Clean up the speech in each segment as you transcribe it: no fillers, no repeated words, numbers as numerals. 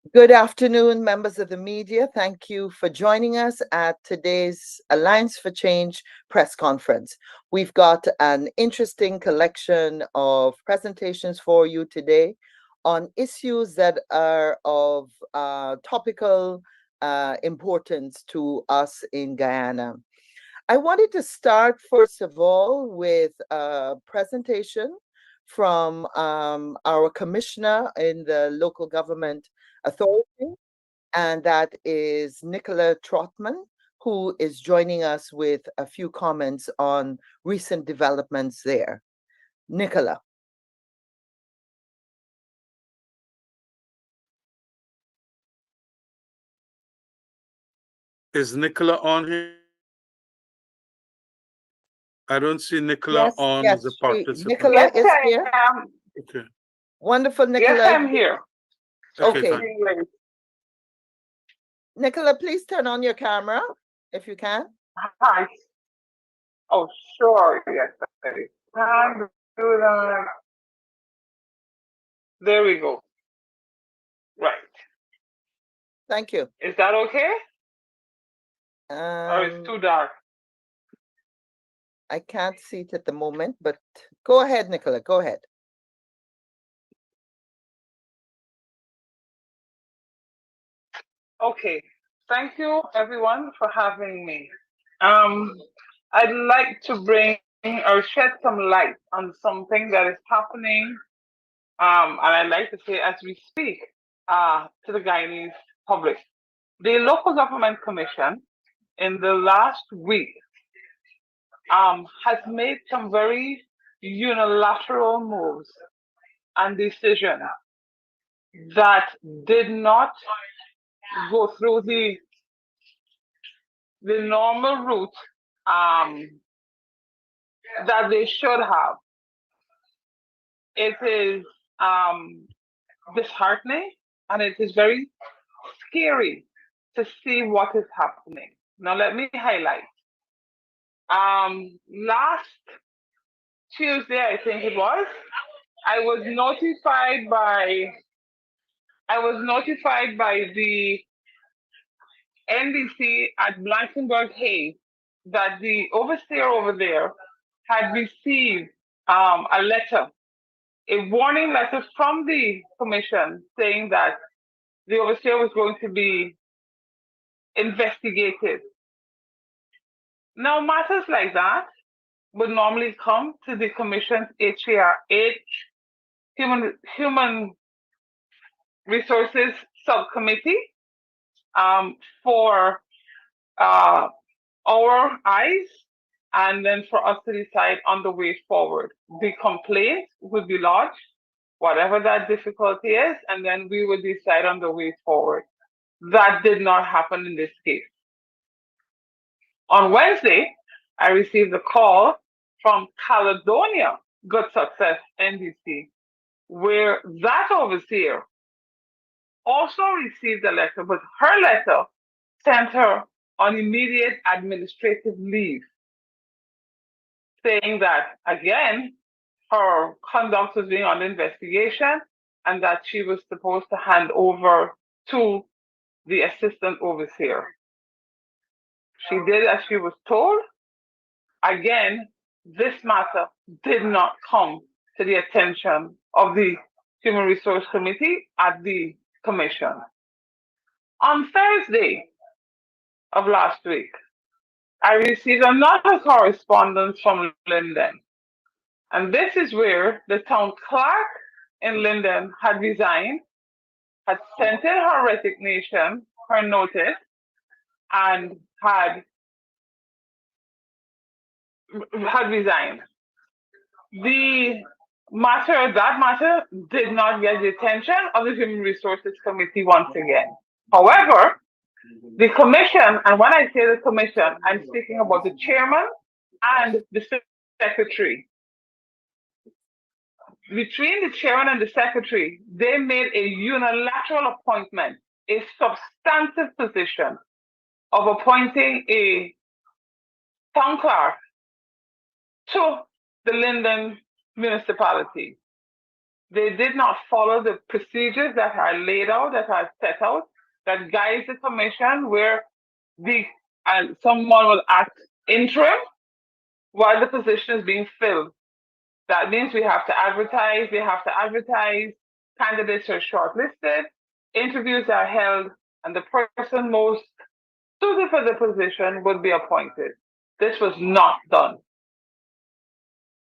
Good afternoon, members of the media. Thank you for joining us at today's Alliance for Change press conference. We've got an interesting collection of presentations for you today on issues that are of topical importance to us in Guyana. I wanted to start, first of all, with a presentation from our commissioner in the local government authority, and that is Nicola Trotman, who is joining us with a few comments on recent developments there. Nicola. Is Nicola on here? I don't see Nicola Yes, on yes, as a participant. Nicola Yes, is I here. am. Okay. Wonderful, Nicola. Yes, I'm here. Okay, Okay. fine. Nicola, please turn on your camera if you can. Hi. Oh, sure. Yes, I do that. There we go. Right. Thank you. Is that okay? Or it's too dark? I can't see it at the moment, but go ahead, Nicola, go ahead. Okay. Thank you, everyone, for having me. I'd like to bring or shed some light on something that is happening, and I'd like to say as we speak, to the Guyanese public. The Local Government Commission in the last week has made some very unilateral moves and decisions that did not go through the normal route that they should have. It is disheartening and it is very scary to see what is happening. Now, let me highlight. Last Tuesday, I think it was, I was notified by the NDC at Blankenberg Hayes that the overseer over there had received a letter, a warning letter from the commission saying that the overseer was going to be investigated. Now, matters like that would normally come to the commission's Human Resources Subcommittee for our eyes, and then for us to decide on the way forward. The complaint would be lodged, whatever that difficulty is, and then we would decide on the way forward. That did not happen in this case. On Wednesday, I received a call from Caledonia Good Success NDC, where that overseer also received a letter, but her letter sent her on immediate administrative leave, saying that, again, her conduct was being under investigation and that she was supposed to hand over to the assistant overseer. She did as she was told. Again, this matter did not come to the attention of the Human Resource Committee at the Commission. On Thursday of last week, I received another correspondence from Linden. And this is where the town clerk in Linden had resigned, had sent in her resignation, her notice, and had resigned. That matter did not get the attention of the Human Resources Committee once again. However, the commission, and when I say the commission, I'm speaking about the chairman and the secretary. Between the chairman and the secretary, they made a unilateral appointment, a substantive position of appointing a town clerk to the Linden municipality. They did not follow the procedures that are laid out, that are set out, that guides the commission, where someone will act interim while the position is being filled. That means we have to advertise, candidates are shortlisted, interviews are held, and the person most suited for the position would be appointed. This was not done.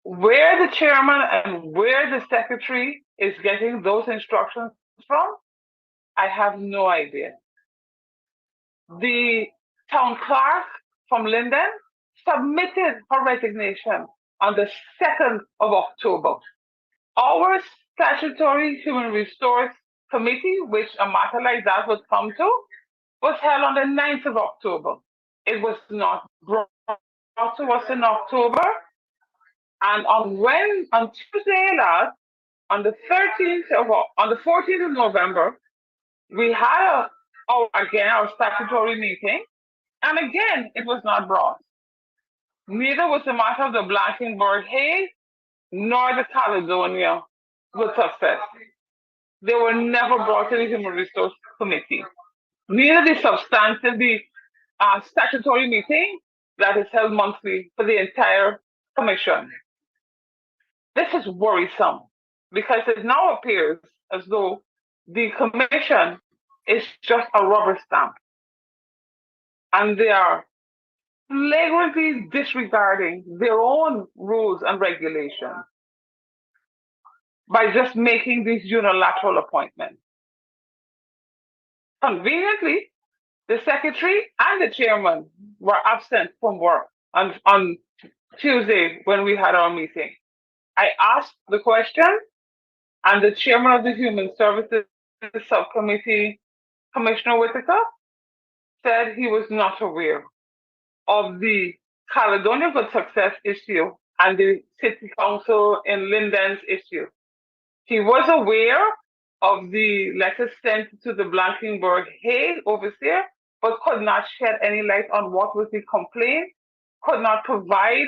Where the chairman and where the secretary is getting those instructions from, I have no idea. The town clerk from Linden submitted her resignation on the 2nd of October. Our statutory human resource committee, which a matter like that would come to, was held on the 9th of October. It was not brought to us in October. And on Tuesday last, on the 14th of November, we had our statutory meeting, and again, it was not brought. Neither was the matter of the Blankenberg Hague nor the Caledonia with success. They were never brought to the Human Resource Committee. Neither the statutory meeting that is held monthly for the entire commission. This is worrisome because it now appears as though the commission is just a rubber stamp, and they are flagrantly disregarding their own rules and regulations by just making these unilateral appointments. Conveniently, the secretary and the chairman were absent from work on Tuesday when we had our meeting. I asked the question, and the chairman of the Human Services Subcommittee, Commissioner Whitaker, said he was not aware of the Caledonia Good Success issue and the City Council in Linden's issue. He was aware of the letter sent to the Blankenberg Hague overseer, but could not shed any light on what was the complaint, could not provide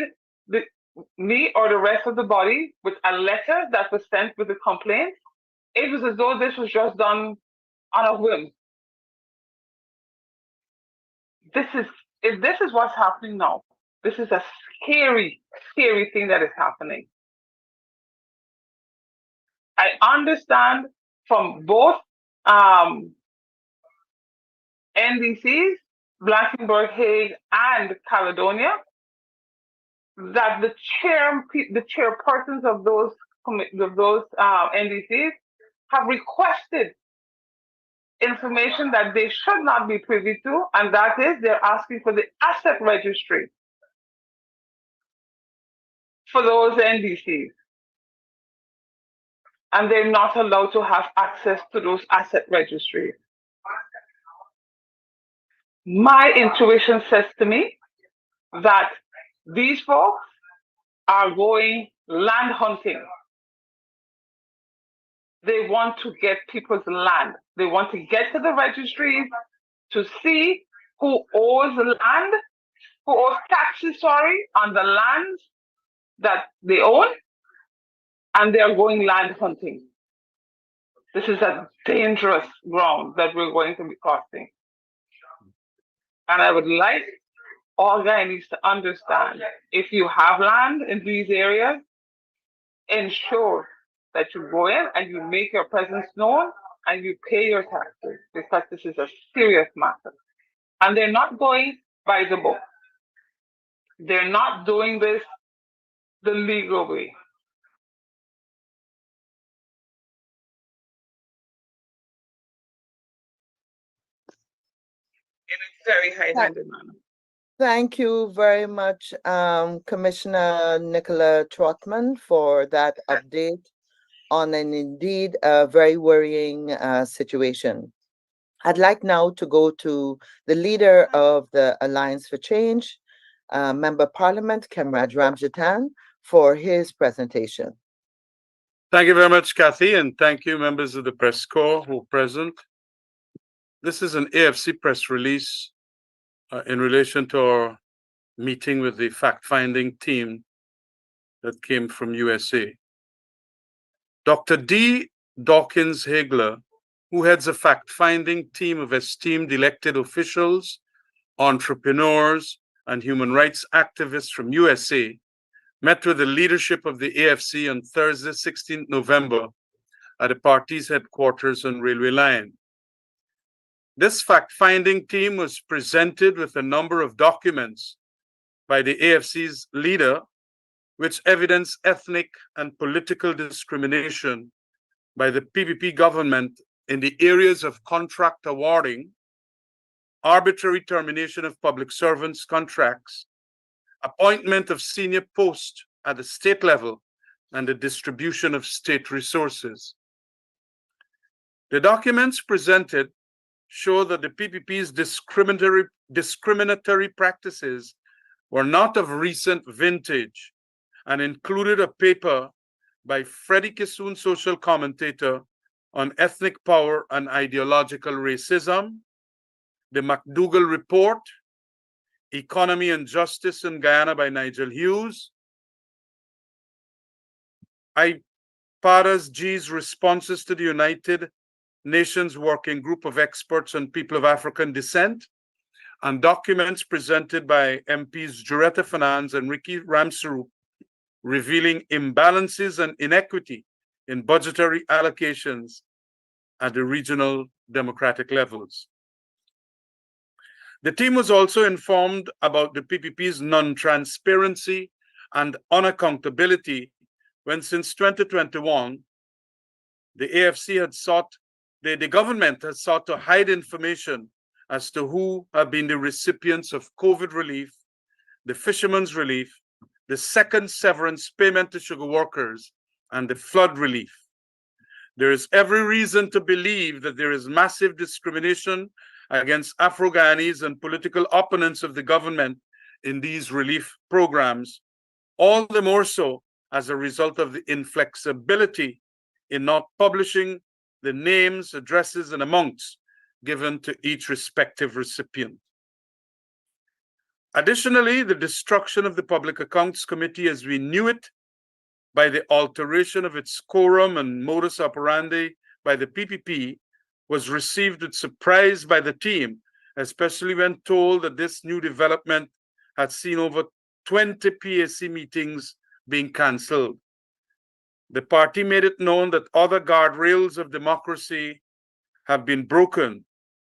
me or the rest of the body with a letter that was sent with the complaint. It was as though this was just done on a whim. If this is what's happening now, this is a scary, scary thing that is happening. I understand from both NDCs, Blankenberg Hague and Caledonia, that the chairpersons of those NDCs have requested information that they should not be privy to, and that is they're asking for the asset registry for those NDCs. And they're not allowed to have access to those asset registries. My intuition says to me that these folks are going land hunting. They want to get people's land. They want to get to the registries to see who owes land, who owes taxes, on the lands that they own, and they are going land hunting. This is a dangerous ground that we're going to be crossing. And I would like all Guyanese to understand, if you have land in these areas, ensure that you go in and you make your presence known and you pay your taxes, because this is a serious matter. And they're not going by the book. They're not doing this the legal way. In a very high-handed manner. Thank you very much, Commissioner Nicola Trotman, for that update on an indeed very worrying situation. I'd like now to go to the leader of the Alliance for Change, Member Parliament, Kemraj Ramjatan, for his presentation. Thank you very much, Kathy, and thank you, members of the press corps who are present. This is an AFC press release in relation to our meeting with the fact-finding team that came from USA. Dr. D. Dawkins Hagler, who heads a fact-finding team of esteemed elected officials, entrepreneurs, and human rights activists from USA, met with the leadership of the AFC on Thursday, 16th November, at the party's headquarters on Railway Line. This fact-finding team was presented with a number of documents by the AFC's leader, which evidence ethnic and political discrimination by the PPP government in the areas of contract awarding, arbitrary termination of public servants' contracts, appointment of senior posts at the state level, and the distribution of state resources. The documents presented show that the PPP's discriminatory practices were not of recent vintage and included a paper by Freddie Kissoon, social commentator, on ethnic power and ideological racism, the McDougall Report, Economy and Justice in Guyana by Nigel Hughes, IPADA's G's responses to the United Nations Working Group of Experts on People of African Descent, and documents presented by MPs Juretta Fanans and Ricky Ramsuru, revealing imbalances and inequity in budgetary allocations at the regional democratic levels. The team was also informed about the PPP's non-transparency and unaccountability when, since 2021, the AFC had sought, the government has sought to hide information as to who have been the recipients of COVID relief, the fishermen's relief, the second severance payment to sugar workers, and the flood relief. There is every reason to believe that there is massive discrimination against Afro-Guyanese and political opponents of the government in these relief programs, all the more so as a result of the inflexibility in not publishing the names, addresses, and amounts given to each respective recipient. Additionally, the destruction of the Public Accounts Committee as we knew it by the alteration of its quorum and modus operandi by the PPP was received with surprise by the team, especially when told that this new development had seen over 20 PAC meetings being cancelled. The party made it known that other guardrails of democracy have been broken,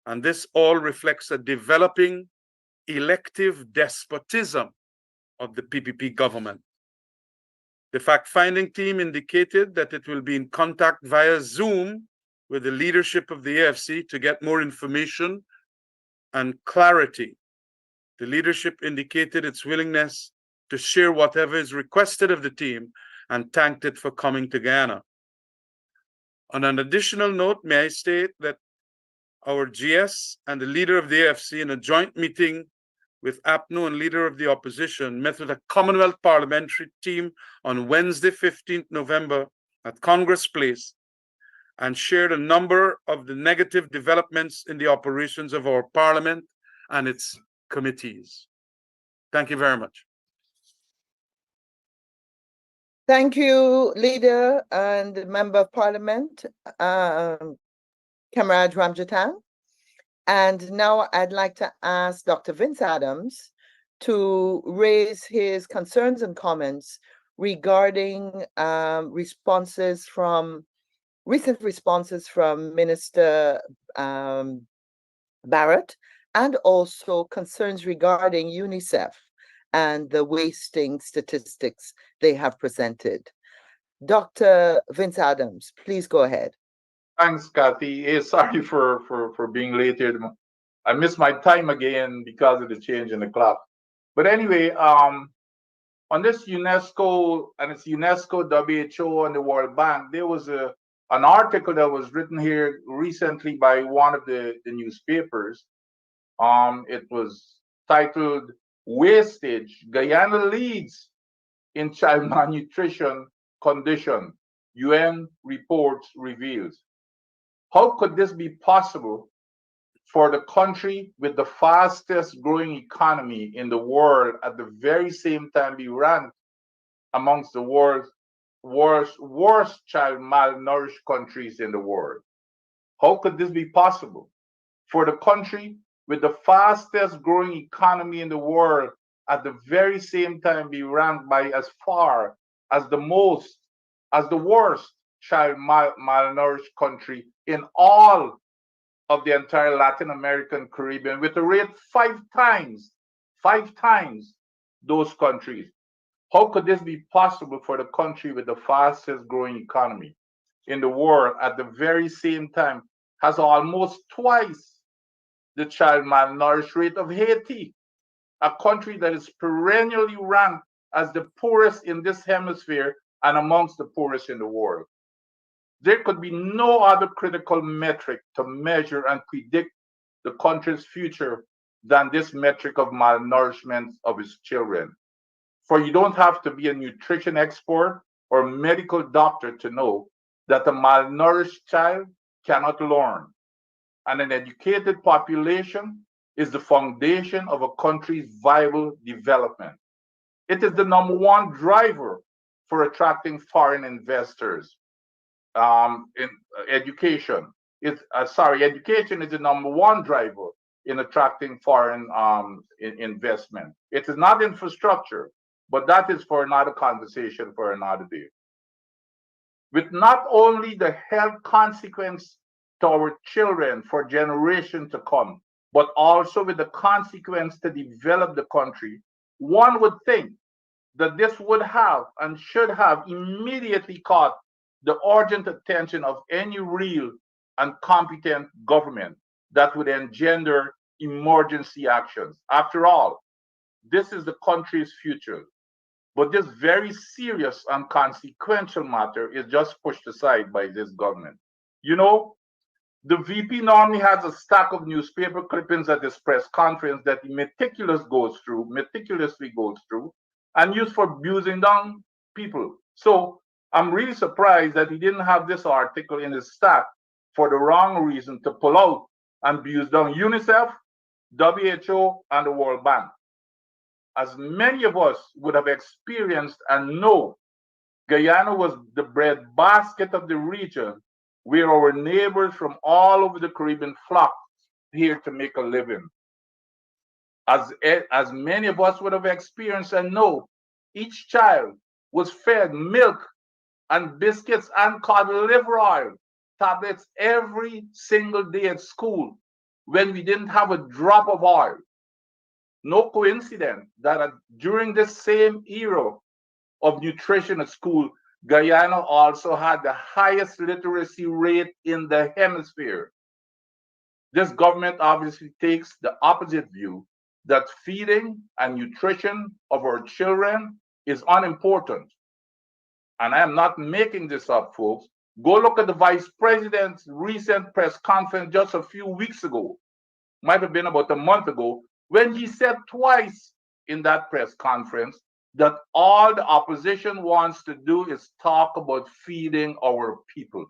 and this all reflects a developing elective despotism of the PPP government. The fact-finding team indicated that it will be in contact via Zoom with the leadership of the AFC to get more information and clarity. The leadership indicated its willingness to share whatever is requested of the team and thanked it for coming to Guyana. On an additional note, may I state that our GS and the leader of the AFC in a joint meeting with APNO and leader of the opposition met with a Commonwealth parliamentary team on Wednesday, 15th November at Congress Place and shared a number of the negative developments in the operations of our parliament and its committees. Thank you very much. Thank you, Leader and Member of Parliament, Camarade Ramjatan. And now I'd like to ask Dr. Vince Adams to raise his concerns and comments regarding recent responses from Minister Barrett, and also concerns regarding UNICEF and the wasting statistics they have presented. Dr. Vince Adams, please go ahead. Thanks, Kathy. Sorry for being late here. I missed my time again because of the change in the clock. But anyway, on this UNESCO, and it's UNESCO, WHO, and the World Bank, there was an article that was written here recently by one of the newspapers. It was titled, "Wastage, Guyana Leads in Child Malnutrition Condition, UN Reports Reveals." How could this be possible for the country with the fastest growing economy in the world at the very same time be ranked amongst the world's worst child malnourished countries in the world. How could this be possible? For the country with the fastest growing economy in the world at the very same time be ranked by as far as the worst child malnourished country in all of the entire Latin American Caribbean with a rate five times those countries. How could this be possible for the country with the fastest growing economy in the world at the very same time has almost twice the child malnourished rate of Haiti, a country that is perennially ranked as the poorest in this hemisphere and amongst the poorest in the world? There could be no other critical metric to measure and predict the country's future than this metric of malnourishment of its children. For you don't have to be a nutrition expert or medical doctor to know that a malnourished child cannot learn. And an educated population is the foundation of a country's viable development. It is the number one driver for attracting foreign investors. In education, education is the number one driver in attracting foreign investment. It is not infrastructure, but that is for another conversation for another day. With not only the health consequence to our children for generations to come, but also with the consequence to develop the country, one would think that this would have and should have immediately caught the urgent attention of any real and competent government that would engender emergency actions. After all, this is the country's future. But this very serious and consequential matter is just pushed aside by this government. You know, the VP normally has a stack of newspaper clippings at this press conference that he meticulously goes through, and used for abusing down people. So I'm really surprised that he didn't have this article in his stack for the wrong reason to pull out and abuse down UNICEF, WHO, and the World Bank. As many of us would have experienced and know, Guyana was the breadbasket of the region where our neighbors from all over the Caribbean flocked here to make a living. As many of us would have experienced and know, each child was fed milk and biscuits and cod liver oil tablets every single day at school when we didn't have a drop of oil. No coincidence that during this same era of nutrition at school, Guyana also had the highest literacy rate in the hemisphere. This government obviously takes the opposite view that feeding and nutrition of our children is unimportant. And I am not making this up, folks. Go look at the vice president's recent press conference just a few weeks ago, might have been about a month ago, when he said twice in that press conference that all the opposition wants to do is talk about feeding our people.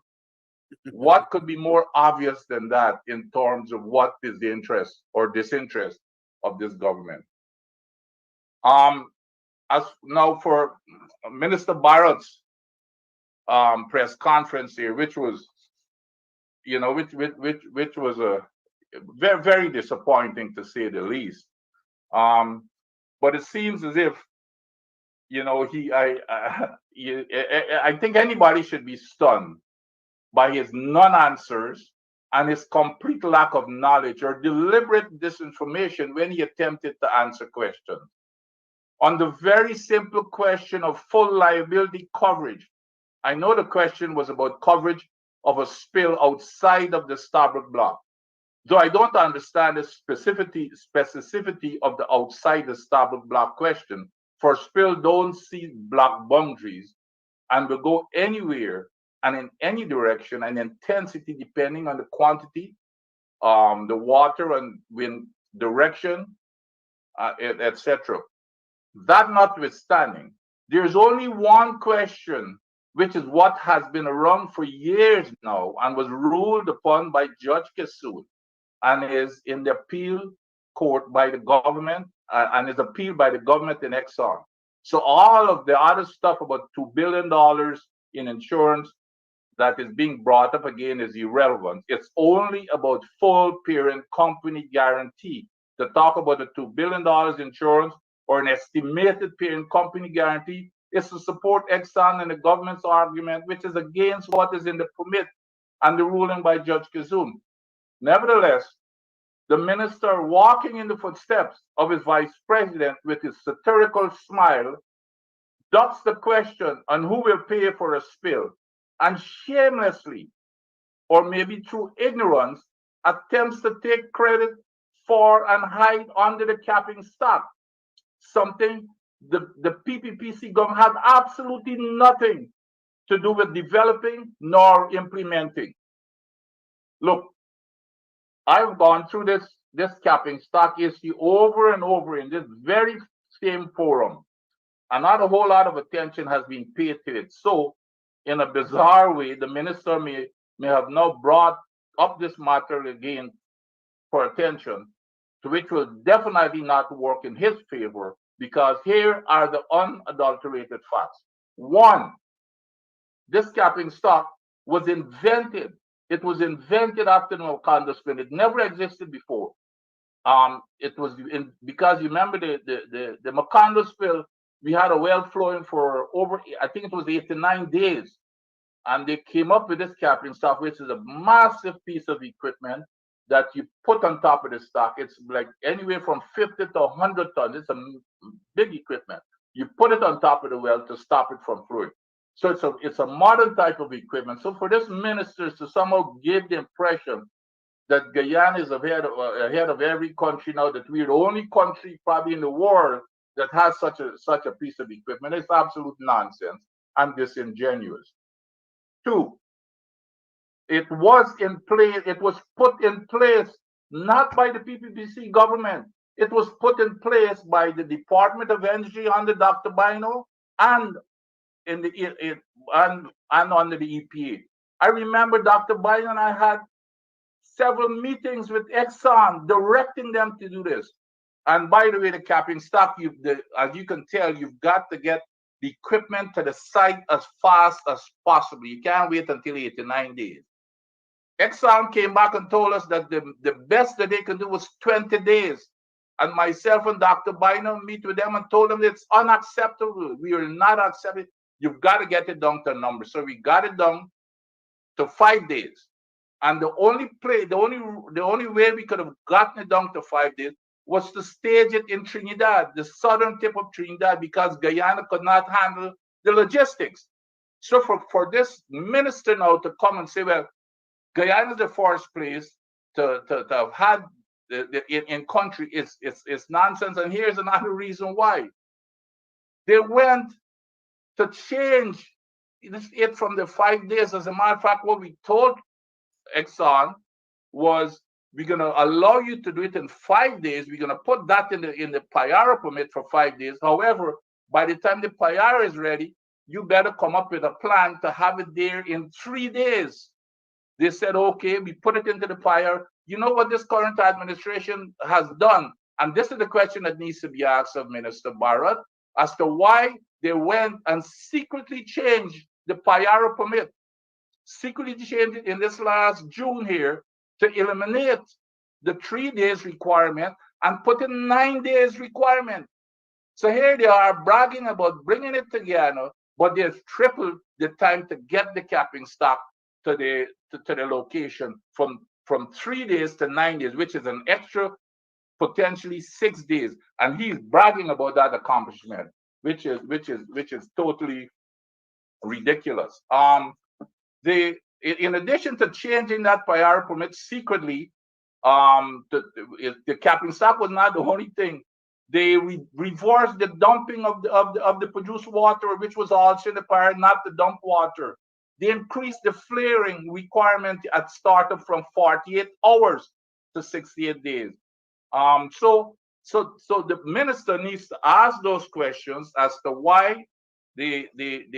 What could be more obvious than that in terms of what is the interest or disinterest of this government? As now for Minister Barrett's press conference here, which was, which was a very, very disappointing to say the least. But it seems as if, I think anybody should be stunned by his non-answers and his complete lack of knowledge or deliberate disinformation when he attempted to answer questions. On the very simple question of full liability coverage, I know the question was about coverage of a spill outside of the starboard block. Though I don't understand the specificity of the outside the starboard block question, for spill don't see block boundaries and will go anywhere and in any direction and intensity depending on the quantity, the water and wind direction, etc. That notwithstanding, there's only one question, which is what has been around for years now and was ruled upon by Judge Kessoud and is in the appeal court by the government and is appealed by the government in Exxon. So all of the other stuff about $2 billion in insurance that is being brought up again is irrelevant. It's only about full parent company guarantee. To talk about the $2 billion insurance or an estimated parent company guarantee is to support Exxon and the government's argument, which is against what is in the permit and the ruling by Judge Kazum. Nevertheless, the minister, walking in the footsteps of his vice president with his satirical smile, ducks the question on who will pay for a spill, and shamelessly, or maybe through ignorance, attempts to take credit for and hide under the capping stock, something the PPPC government had absolutely nothing to do with developing nor implementing. Look, I've gone through this capping stock issue over and over in this very same forum, and not a whole lot of attention has been paid to it. So, in a bizarre way, the minister may have now brought up this matter again for attention, to which will definitely not work in his favor, because here are the unadulterated facts. One, this capping stock was invented. It was invented after the Wakanda spill. It never existed before. It was because you remember the Wakanda spill. We had a well flowing for over, I think it was 89 days, and they came up with this capping stock, which is a massive piece of equipment that you put on top of the stock. It's like anywhere from 50 to 100 tons. It's a big equipment. You put it on top of the well to stop it from flowing. So it's a modern type of equipment. So for this minister to somehow give the impression that Guyana is ahead of every country now, that we're the only country probably in the world that has such a piece of equipment, is absolute nonsense and disingenuous. Two, it was put in place not by the PPPC government. It was put in place by the Department of Energy under Dr. Bino and under the EPA. I remember Dr. Bino and I had several meetings with Exxon directing them to do this. And by the way, the capping stock, as you can tell, you've got to get the equipment to the site as fast as possible. You can't wait until 89 days. Exxon came back and told us that the best that they can do was 20 days. And myself and Dr. Bynum meet with them and told them it's unacceptable. We will not accept it. You've got to get it down to a number. So we got it down to 5 days. And the only way we could have gotten it down to 5 days was to stage it in Trinidad, the southern tip of Trinidad, because Guyana could not handle the logistics. So for this minister now to come and say, well, Guyana is the first place to have had in country is nonsense. And here's another reason why. They went to change it from the 5 days. As a matter of fact, what we told Exxon was, we're going to allow you to do it in 5 days. We're going to put that in the Payara permit for 5 days. However, by the time the Payara is ready, you better come up with a plan to have it there in 3 days. They said, okay, we put it into the Payara. You know what this current administration has done? And this is the question that needs to be asked of Minister Barrett, as to why they went and secretly changed the Payara permit. Secretly changed it in this last June here to eliminate the 3 days requirement and put in 9 days requirement. So here they are bragging about bringing it to Guyana, but they've tripled the time to get the capping stock to the location from 3 days to 9 days, which is an extra potentially 6 days. And he's bragging about that accomplishment, which is totally ridiculous. In addition to changing that Payara permit secretly, the capping stock was not the only thing. They reversed the dumping of the produced water, which was also in the Payara, not the dump water. They increased the flaring requirement at startup from 48 hours to 68 days. So the minister needs to ask those questions as to why they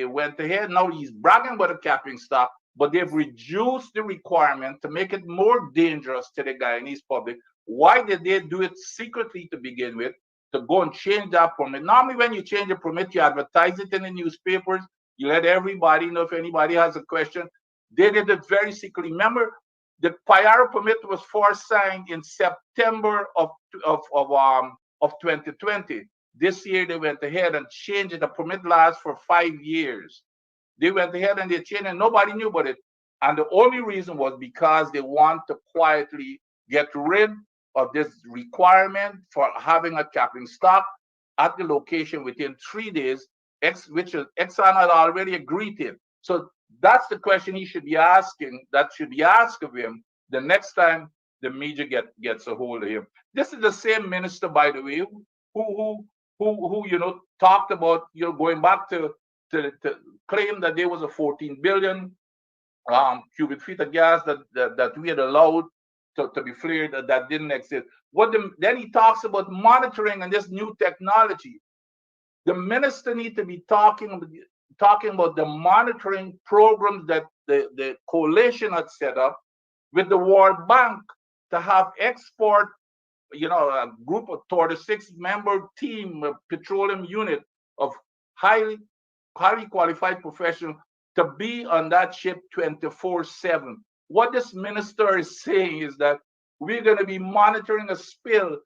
went ahead. Now he's bragging about a capping stock, but they've reduced the requirement to make it more dangerous to the Guyanese public. Why did they do it secretly to begin with? to go and change that permit. Normally, when you change a permit, you advertise it in the newspapers. You let everybody know if anybody has a question. They did it very secretly. Remember, the prior permit was first signed in September of 2020. This year, they went ahead and changed it. The permit lasts for 5 years. They went ahead and they changed it. Nobody knew about it. And the only reason was because they want to quietly get rid of this requirement for having a capping stock at the location within 3 days, which Exxon had already agreed to. So that's the question he should be asking, that should be asked of him the next time the media gets a hold of him. This is the same minister, by the way, who talked about going back to claim that there was a 14 billion cubic feet of gas that we had allowed to be flared that didn't exist. Then he talks about monitoring and this new technology. The minister needs to be talking about the monitoring programs that the coalition had set up with the World Bank to have export, a group of 36-member team, a petroleum unit of highly qualified professionals to be on that ship 24/7. What this minister is saying is that we're going to be monitoring a spill.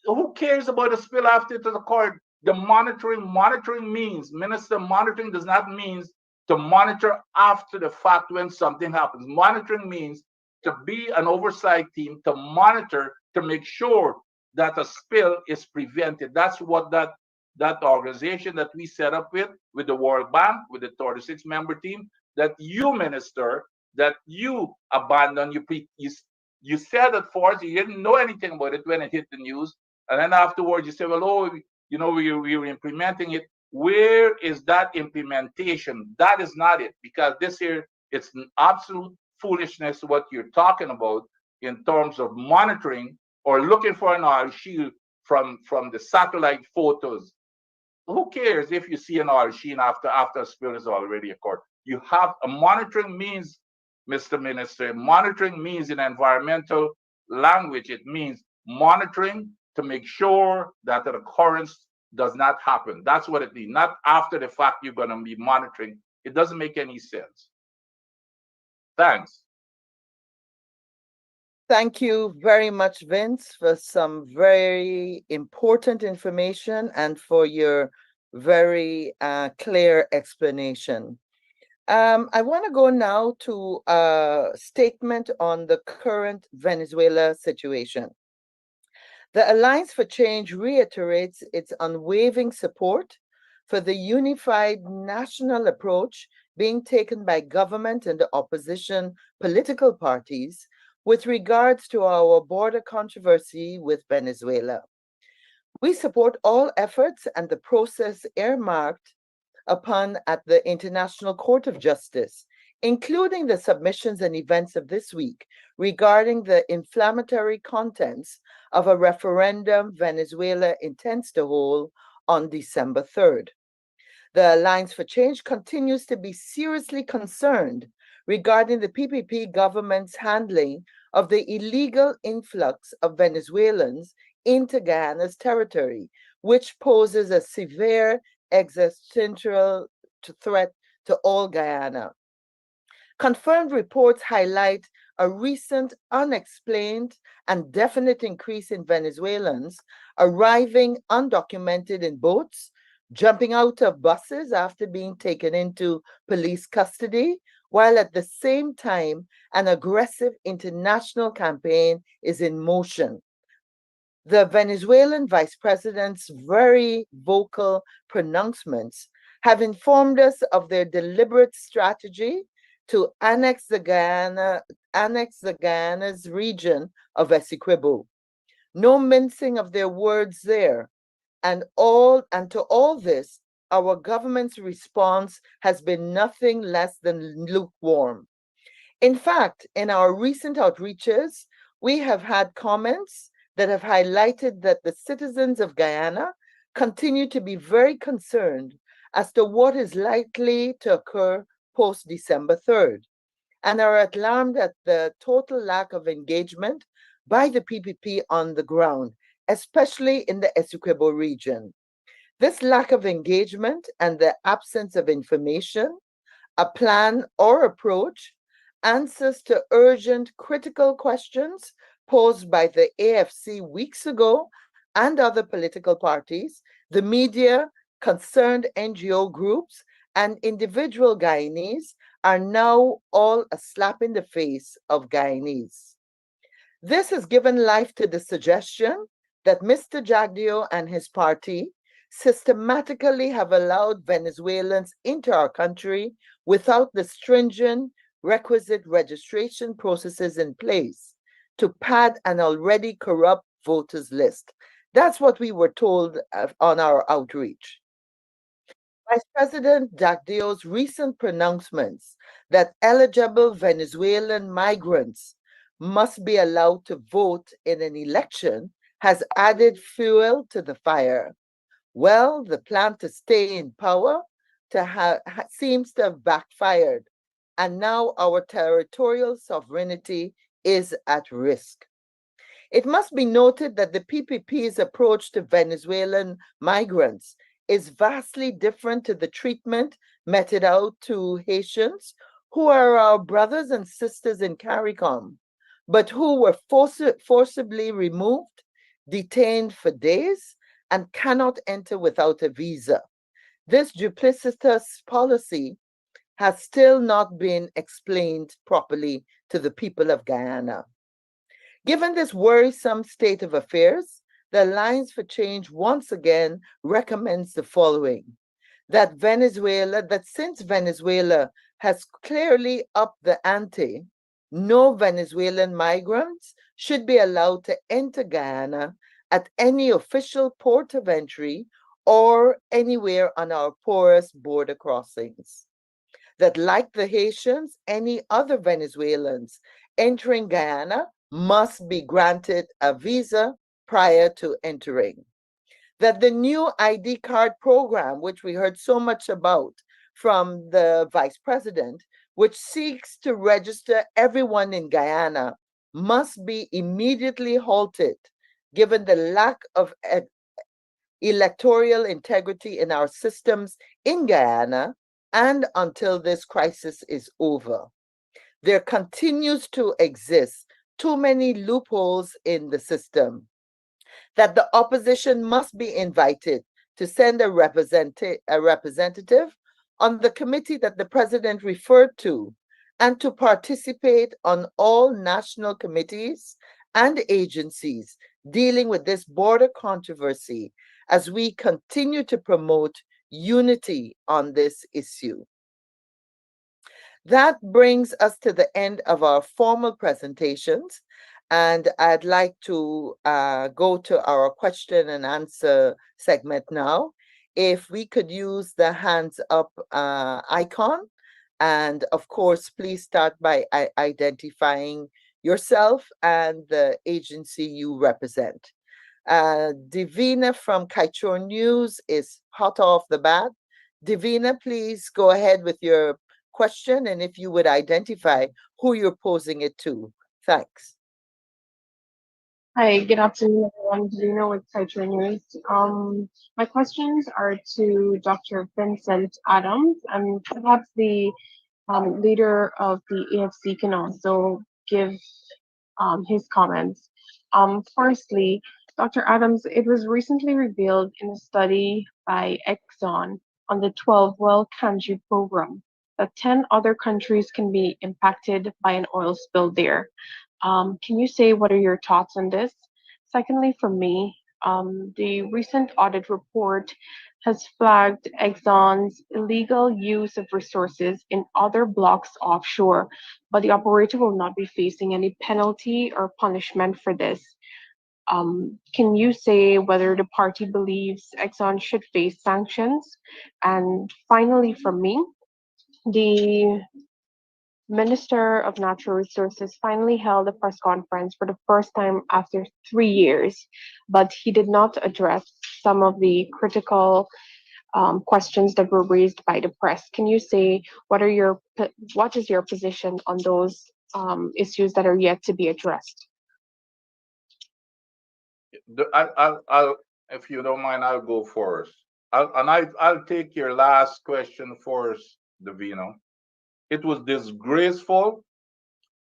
Who cares about a spill after it has occurred? The monitoring means, minister, monitoring does not mean to monitor after the fact when something happens. Monitoring means to be an oversight team, to monitor, to make sure that a spill is prevented. That's what that organization that we set up with the World Bank, with the 36-member team, that you, minister, that you abandoned. You said at first you didn't know anything about it when it hit the news, and then afterwards you said, well, we were implementing it. Where is that implementation? That is not it, because this year it's an absolute foolishness what you're talking about in terms of monitoring or looking for an oil shield from the satellite photos. Who cares if you see an oil sheen after a spill has already occurred? You have a monitoring means, Mr. Minister. Monitoring means in environmental language, it means monitoring to make sure that an occurrence does not happen. That's what it means. Not after the fact you're going to be monitoring. It doesn't make any sense. Thanks. Thank you very much, Vince, for some very important information and for your very clear explanation. I want to go now to a statement on the current Venezuela situation. The Alliance for Change reiterates its unwavering support for the unified national approach being taken by government and the opposition political parties with regards to our border controversy with Venezuela. We support all efforts and the process earmarked upon at the International Court of Justice, including the submissions and events of this week regarding the inflammatory contents of a referendum Venezuela intends to hold on December 3rd. The Alliance for Change continues to be seriously concerned regarding the PPP government's handling of the illegal influx of Venezuelans into Guyana's territory, which poses a severe existential threat to all Guyana. Confirmed reports highlight a recent unexplained and definite increase in Venezuelans arriving undocumented in boats, jumping out of buses after being taken into police custody, while at the same time, an aggressive international campaign is in motion. The Venezuelan vice president's very vocal pronouncements have informed us of their deliberate strategy to annex the Guyana's region of Essequibo. No mincing of their words there. And to all this, our government's response has been nothing less than lukewarm. In fact, in our recent outreaches, we have had comments that have highlighted that the citizens of Guyana continue to be very concerned as to what is likely to occur post December 3rd, and are alarmed at the total lack of engagement by the PPP on the ground, especially in the Essequibo region. This lack of engagement and the absence of information, a plan or approach, answers to urgent critical questions posed by the AFC weeks ago and other political parties, the media, concerned NGO groups, and individual Guyanese are now all a slap in the face of Guyanese. This has given life to the suggestion that Mr. Jagdeo and his party systematically have allowed Venezuelans into our country without the stringent requisite registration processes in place to pad an already corrupt voters list. That's what we were told on our outreach. Vice President Jagdeo's recent pronouncements that eligible Venezuelan migrants must be allowed to vote in an election has added fuel to the fire. Well, the plan to stay in power seems to have backfired, and now our territorial sovereignty is at risk. It must be noted that the PPP's approach to Venezuelan migrants is vastly different to the treatment meted out to Haitians, who are our brothers and sisters in CARICOM, but who were forcibly removed, detained for days, and cannot enter without a visa. This duplicitous policy has still not been explained properly to the people of Guyana. Given this worrisome state of affairs, the Alliance for Change once again recommends the following: that since Venezuela has clearly upped the ante, no Venezuelan migrants should be allowed to enter Guyana at any official port of entry or anywhere on our porous border crossings. That, like the Haitians, any other Venezuelans entering Guyana must be granted a visa prior to entering. That the new ID card program, which we heard so much about from the Vice President, which seeks to register everyone in Guyana, must be immediately halted, given the lack of electoral integrity in our systems in Guyana and until this crisis is over. There continues to exist too many loopholes in the system, that the opposition must be invited to send a representative on the committee that the president referred to, and to participate on all national committees and agencies dealing with this border controversy as we continue to promote unity on this issue. That brings us to the end of our formal presentations, and I'd like to go to our question and answer segment now. If we could use the hands up icon, and of course, please start by identifying yourself and the agency you represent. Divina from Kaichor News is hot off the bat. Divina, please go ahead with your question, and if you would identify who you're posing it to. Thanks. Hi, good afternoon, everyone. Divina with Kaichor News. My questions are to Dr. Vincent Adams, and perhaps the leader of the AFC can also give his comments. Firstly, Dr. Adams, it was recently revealed in a study by Exxon on the 12-well Kanji program that 10 other countries can be impacted by an oil spill there. Can you say what are your thoughts on this? Secondly, for me, the recent audit report has flagged Exxon's illegal use of resources in other blocks offshore, but the operator will not be facing any penalty or punishment for this. Can you say whether the party believes Exxon should face sanctions? And finally, for me, the Minister of Natural Resources finally held a press conference for the first time after 3 years, but he did not address some of the critical questions that were raised by the press. Can you say what is your position on those issues that are yet to be addressed? I'll, if you don't mind, I'll go first. I'll take your last question first, Davino. It was disgraceful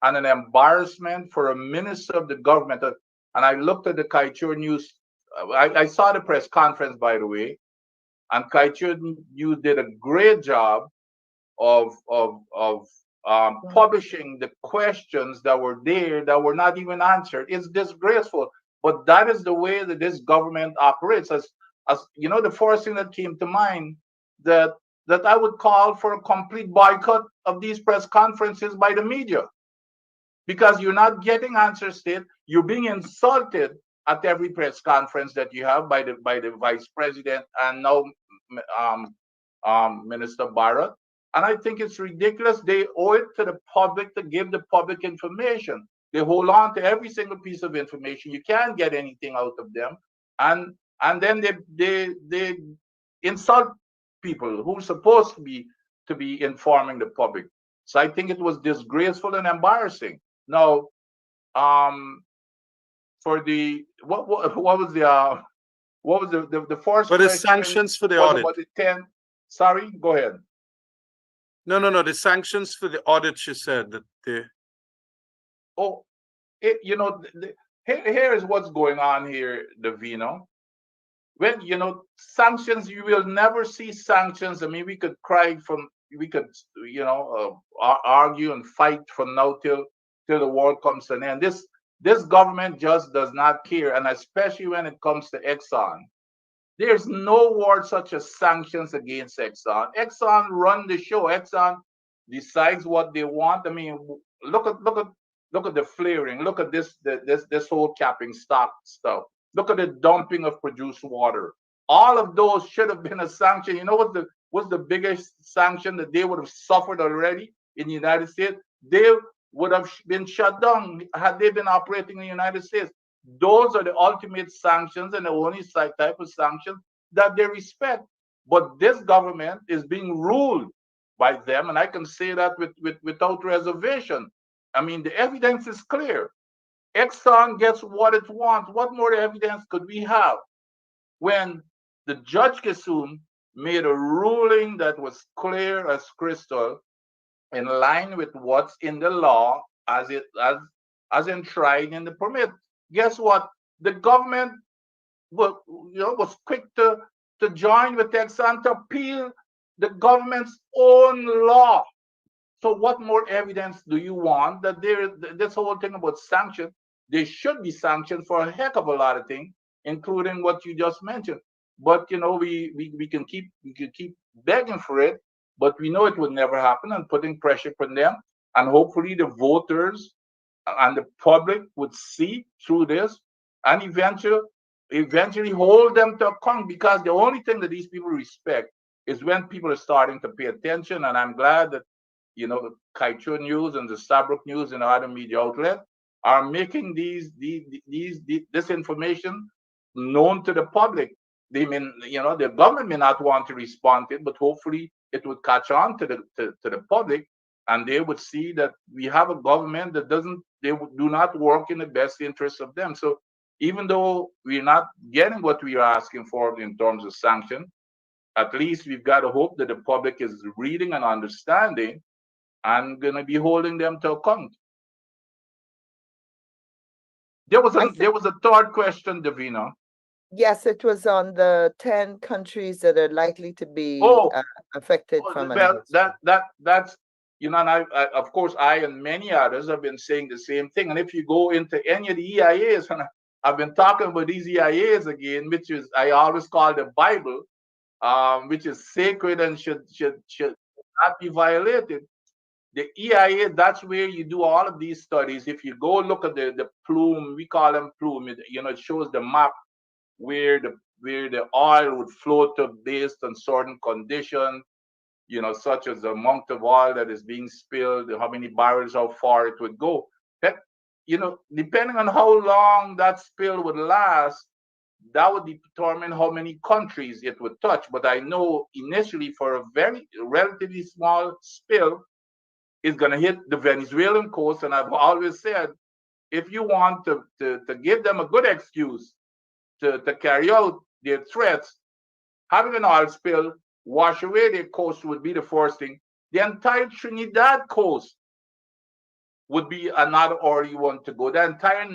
and an embarrassment for a minister of the government. And I looked at the Kaichur News. I saw the press conference, by the way, and Kaichur News did a great job of publishing the questions that were there that were not even answered. It's disgraceful, but that is the way that this government operates. As you know, the first thing that came to mind that that I would call for a complete boycott of these press conferences by the media because you're not getting answers. State you're being insulted at every press conference that you have by the vice president and now Minister Barrett. And I think it's ridiculous. They owe it to the public to give the public information. They hold on to every single piece of information. You can't get anything out of them, and then they insult people who are supposed to be informing the public. So I think it was disgraceful and embarrassing. Now, for the what was the first But the question sanctions for the was audit. about the 10. Sorry, go ahead. No. The sanctions for the audit, she said that they. Oh, here is what's going on here, Davino. When sanctions, you will never see sanctions. I mean, we could argue and fight from now till the world comes to an end. This government just does not care, and especially when it comes to Exxon. There's no word such as sanctions against Exxon. Exxon run the show. Exxon decides what they want. I mean, look at the flaring. Look at this whole capping stock stuff. Look at the dumping of produced water. All of those should have been a sanction. You know what's the biggest sanction that they would have suffered already in the United States? They would have been shut down had they been operating in the United States. Those are the ultimate sanctions and the only type of sanctions that they respect. But this government is being ruled by them, and I can say that without reservation. I mean, the evidence is clear. Exxon gets what it wants. What more evidence could we have when the Judge Kissoon made a ruling that was clear as crystal, in line with what's in the law as enshrined in the permit? Guess what? The government was quick to join with Exxon to appeal the government's own law. So what more evidence do you want that this whole thing about sanctions? They should be sanctioned for a heck of a lot of things, including what you just mentioned. But we can keep begging for it, but we know it will never happen, and putting pressure on them, and hopefully the voters and the public would see through this and eventually hold them to account, because the only thing that these people respect is when people are starting to pay attention. And I'm glad that Kaichur News and the Stabrook News and other media outlets are making this information known to the public. They the government may not want to respond to it, but hopefully it would catch on to the public, and they would see that we have a government that do not work in the best interest of them. So even though we're not getting what we are asking for in terms of sanction, at least we've got to hope that the public is reading and understanding and going to be holding them to account. There was a third question, Davina. Yes, it was on the 10 countries that are likely to be affected from well, that's and I of course I and many others have been saying the same thing. And if you go into any of the EIAs, and I've been talking about these EIAs again, which is I always call the Bible, which is sacred and should not be violated. The EIA, that's where you do all of these studies. If you go look at the plume, we call them plume, it shows the map where the oil would flow to based on certain conditions, such as the amount of oil that is being spilled, how many barrels, how far it would go. That, depending on how long that spill would last, that would determine how many countries it would touch. But I know initially for a very relatively small spill, it's going to hit the Venezuelan coast. And I've always said, if you want to give them a good excuse to carry out their threats, having an oil spill wash away their coast would be the first thing. The entire Trinidad coast would be another area you want to go. The entire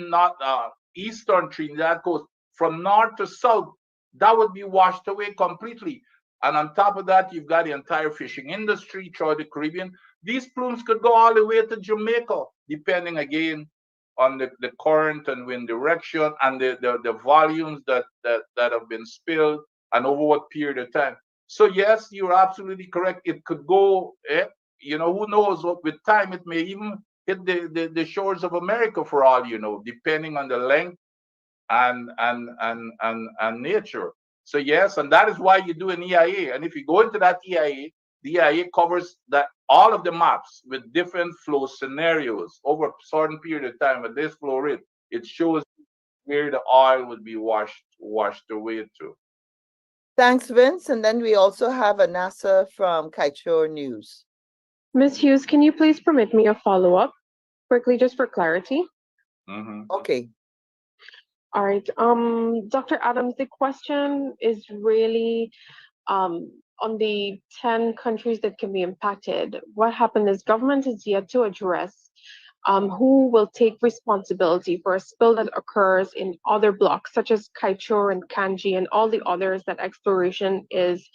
eastern Trinidad coast, from north to south, that would be washed away completely. And on top of that, you've got the entire fishing industry throughout the Caribbean. These plumes could go all the way to Jamaica, depending again on the current and wind direction and the volumes that have been spilled and over what period of time. So yes, you're absolutely correct. It could go, who knows, with time it may even hit the shores of America for all you know, depending on the length and nature. So yes, and that is why you do an EIA. And if you go into that EIA, the EIA covers that all of the maps with different flow scenarios over a certain period of time. At this flow rate, it shows where the oil would be washed away to. Thanks, Vince. And then we also have Anassa from Kiteshore News. Ms. Hughes, can you please permit me a follow-up quickly, just for clarity? Okay. All right. Dr. Adams, the question is really on the 10 countries that can be impacted. What happened is government is yet to address who will take responsibility for a spill that occurs in other blocks, such as Kiteshore and Kanji and all the others that exploration is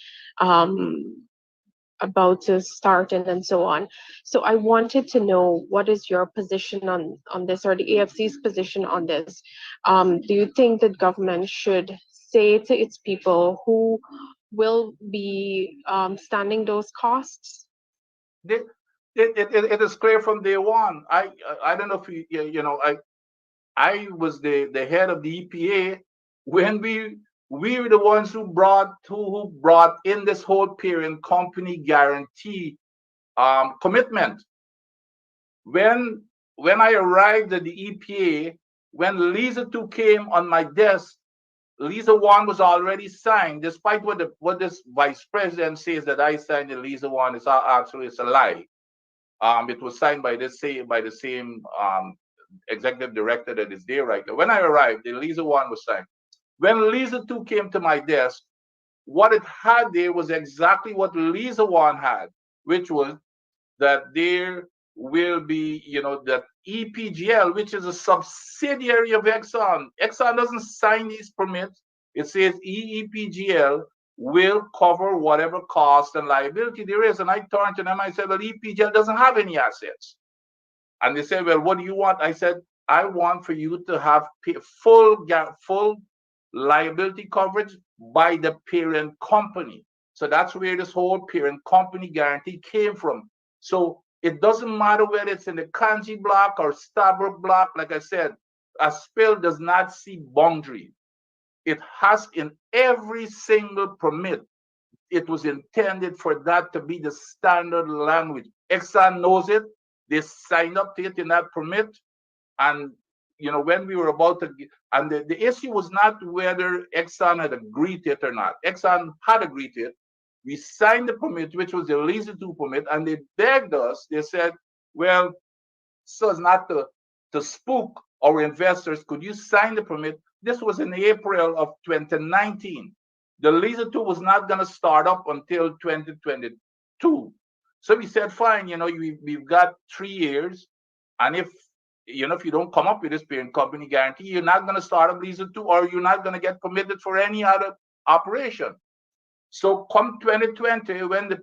about to start and so on. So I wanted to know, what is your position on this, or the AFC's position on this? Do you think that government should say to its people who will be standing those costs? It is clear from day one. I don't know if I was the head of the EPA when we were the ones who brought in this whole parent company guarantee commitment. When I arrived at the EPA, when Lisa 2 came on my desk, Lisa 1 was already signed, despite what this vice president says that I signed the Lisa 1 is actually it's a lie. It was signed by the same executive director that is there right now. When I arrived, the Lisa 1 was signed. When Lisa 2 came to my desk, what it had there was exactly what Lisa 1 had, which was that there will be, that EPGL, which is a subsidiary of Exxon. Exxon doesn't sign these permits. It says EPGL will cover whatever cost and liability there is. And I turned to them, I said, well, EPGL doesn't have any assets. And they said, well, what do you want? I said, I want for you to have full liability coverage by the parent company. So that's where this whole parent company guarantee came from. So it doesn't matter whether it's in the Kanji block or Stabroek block. Like I said, a spill does not see boundary. It has in every single permit. It was intended for that to be the standard language. Exxon knows it. They signed up to it in that permit. And, when we were about to, and the issue was not whether Exxon had agreed to it or not. Exxon had agreed to it. We signed the permit, which was the Lisa 2 permit, and they begged us. They said, well, so as not to spook our investors, could you sign the permit? This was in April of 2019. The Lisa 2 was not going to start up until 2022. So we said, fine, we've got 3 years. And if you don't come up with this parent company guarantee, you're not going to start up Lisa 2, or you're not going to get permitted for any other operation. So come 2020, when the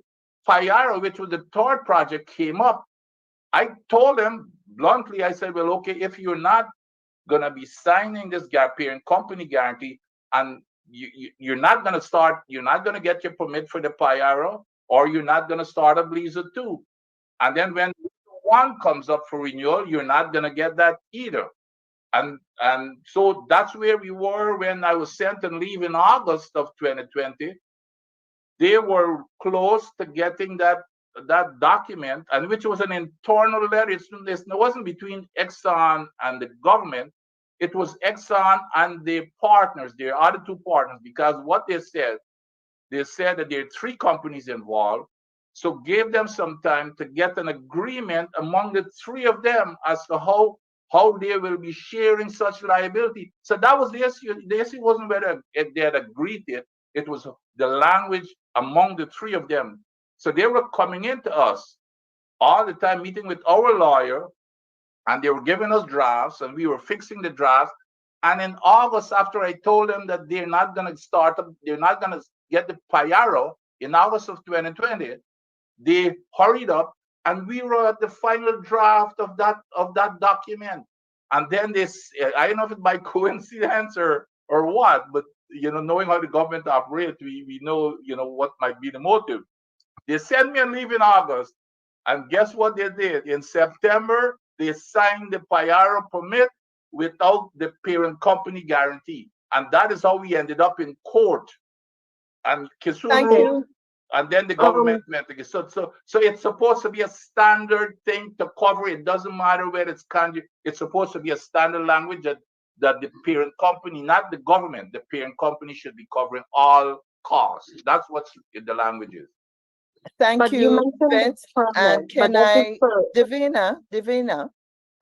Payara, which was the third project, came up, I told them bluntly, I said, well, okay, if you're not going to be signing this parent company guarantee, and you're not going to get your permit for the Payara, or you're not going to start up Lisa 2. And then when 1 comes up for renewal, you're not going to get that either. And so that's where we were when I was sent on leave in August of 2020. They were close to getting that document, and which was an internal letter. It wasn't between Exxon and the government. It was Exxon and the partners, their other 2 partners, because what they said that there are 3 companies involved. So gave them some time to get an agreement among the 3 of them as to how how they will be sharing such liability. So that was the issue. The issue wasn't whether if they had agreed it was the language among the three of them. So they were coming into us all the time, meeting with our lawyer, and they were giving us drafts, and we were fixing the drafts. And in August, after I told them that they're not going to start up, they're not going to get the PIARO in August of 2020, they hurried up, and we were at the final draft of that document. And then this, I don't know if it's by coincidence or what, but knowing how the government operates, we know what might be the motive. They sent me a leave in August, and guess what they did? In September, they signed the PIARO permit without the parent company guarantee. And that is how we ended up in court. And Thank you. and then the government went again. So it's supposed to be a standard thing to cover. It doesn't matter where it's conjured. It's supposed to be a standard language that the parent company, not the government, the parent company should be covering all costs. That's what the language is. Thank you, Vince. And can I, Divina,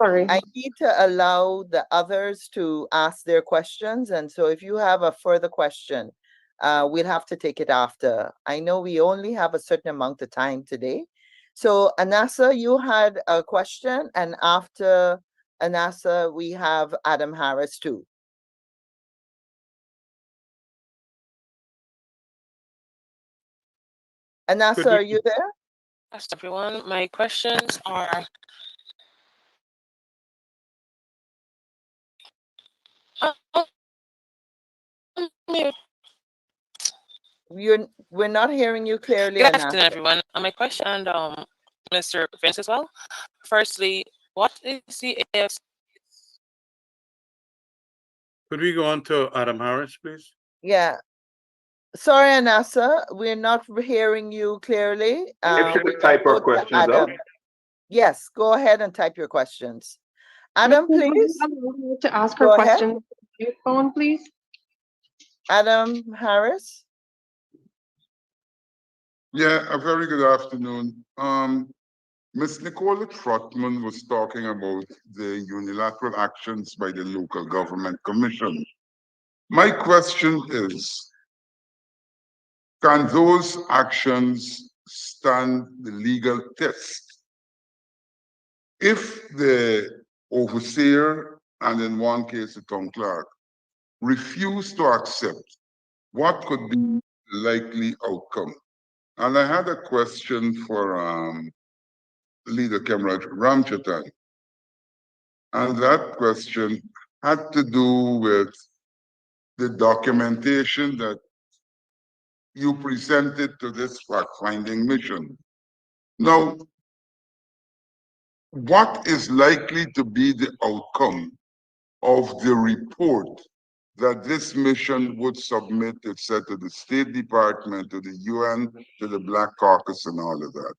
sorry, I need to allow the others to ask their questions. And so if you have a further question, we'll have to take it after. I know we only have a certain amount of time today. So Anasa, you had a question, and after Anasa, we have Adam Harris too. Anasa, are you there? Yes, everyone. My questions are we're not hearing you clearly. Good afternoon, everyone. My question, and Mr. Vince as well. Firstly, what is the AFC? Could we go on to Adam Harris, please? Yeah. Sorry, Anasa, we're not hearing you clearly. If you type our questions out. Yes, go ahead and type your questions. Adam, please. To ask her question. Phone, please. Adam Harris. Yeah, a very good afternoon. Ms. Nicola Trotman was talking about the unilateral actions by the Local Government Commission. My question is, can those actions stand the legal test? If the overseer, and in one case the town clerk, refuse to accept, what could be the likely outcome? And I had a question for Leader Comrade Ramchatan. And that question had to do with the documentation that you presented to this fact-finding mission. Now, what is likely to be the outcome of the report that this mission would submit, it said, to the State Department, to the UN, to the Black Caucus, and all of that?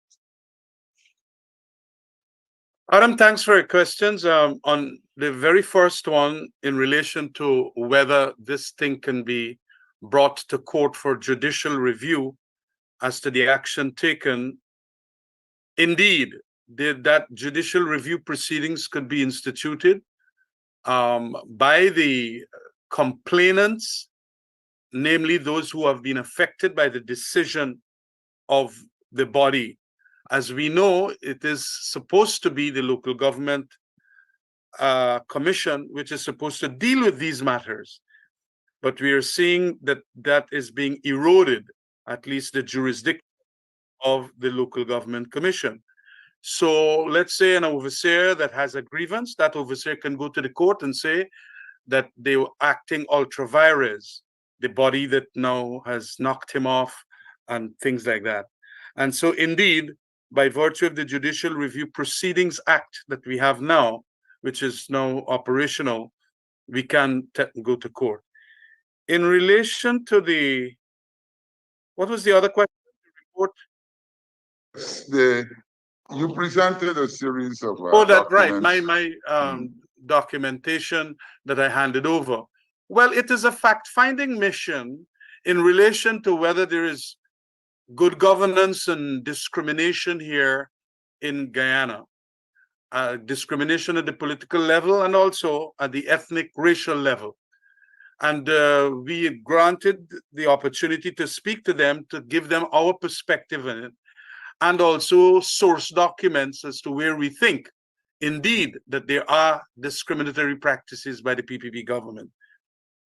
Adam, thanks for your questions. On the very first one, in relation to whether this thing can be brought to court for judicial review as to the action taken, indeed, that judicial review proceedings could be instituted by the complainants, namely those who have been affected by the decision of the body. As we know, it is supposed to be the local government commission which is supposed to deal with these matters. But we are seeing that that is being eroded, at least the jurisdiction of the local government commission. So let's say an overseer that has a grievance, that overseer can go to the court and say that they were acting ultra vires, the body that now has knocked him off and things like that. And so indeed, by virtue of the Judicial Review Proceedings Act that we have now, which is now operational, we can go to court. In relation to the, what was the other question? The report? You presented a series of that's right, my documentation that I handed over. Well, it is a fact-finding mission in relation to whether there is good governance and discrimination here in Guyana. discrimination at the political level and also at the ethnic, racial level. And we granted the opportunity to speak to them, to give them our perspective in it, and also source documents as to where we think, indeed, that there are discriminatory practices by the PPP government.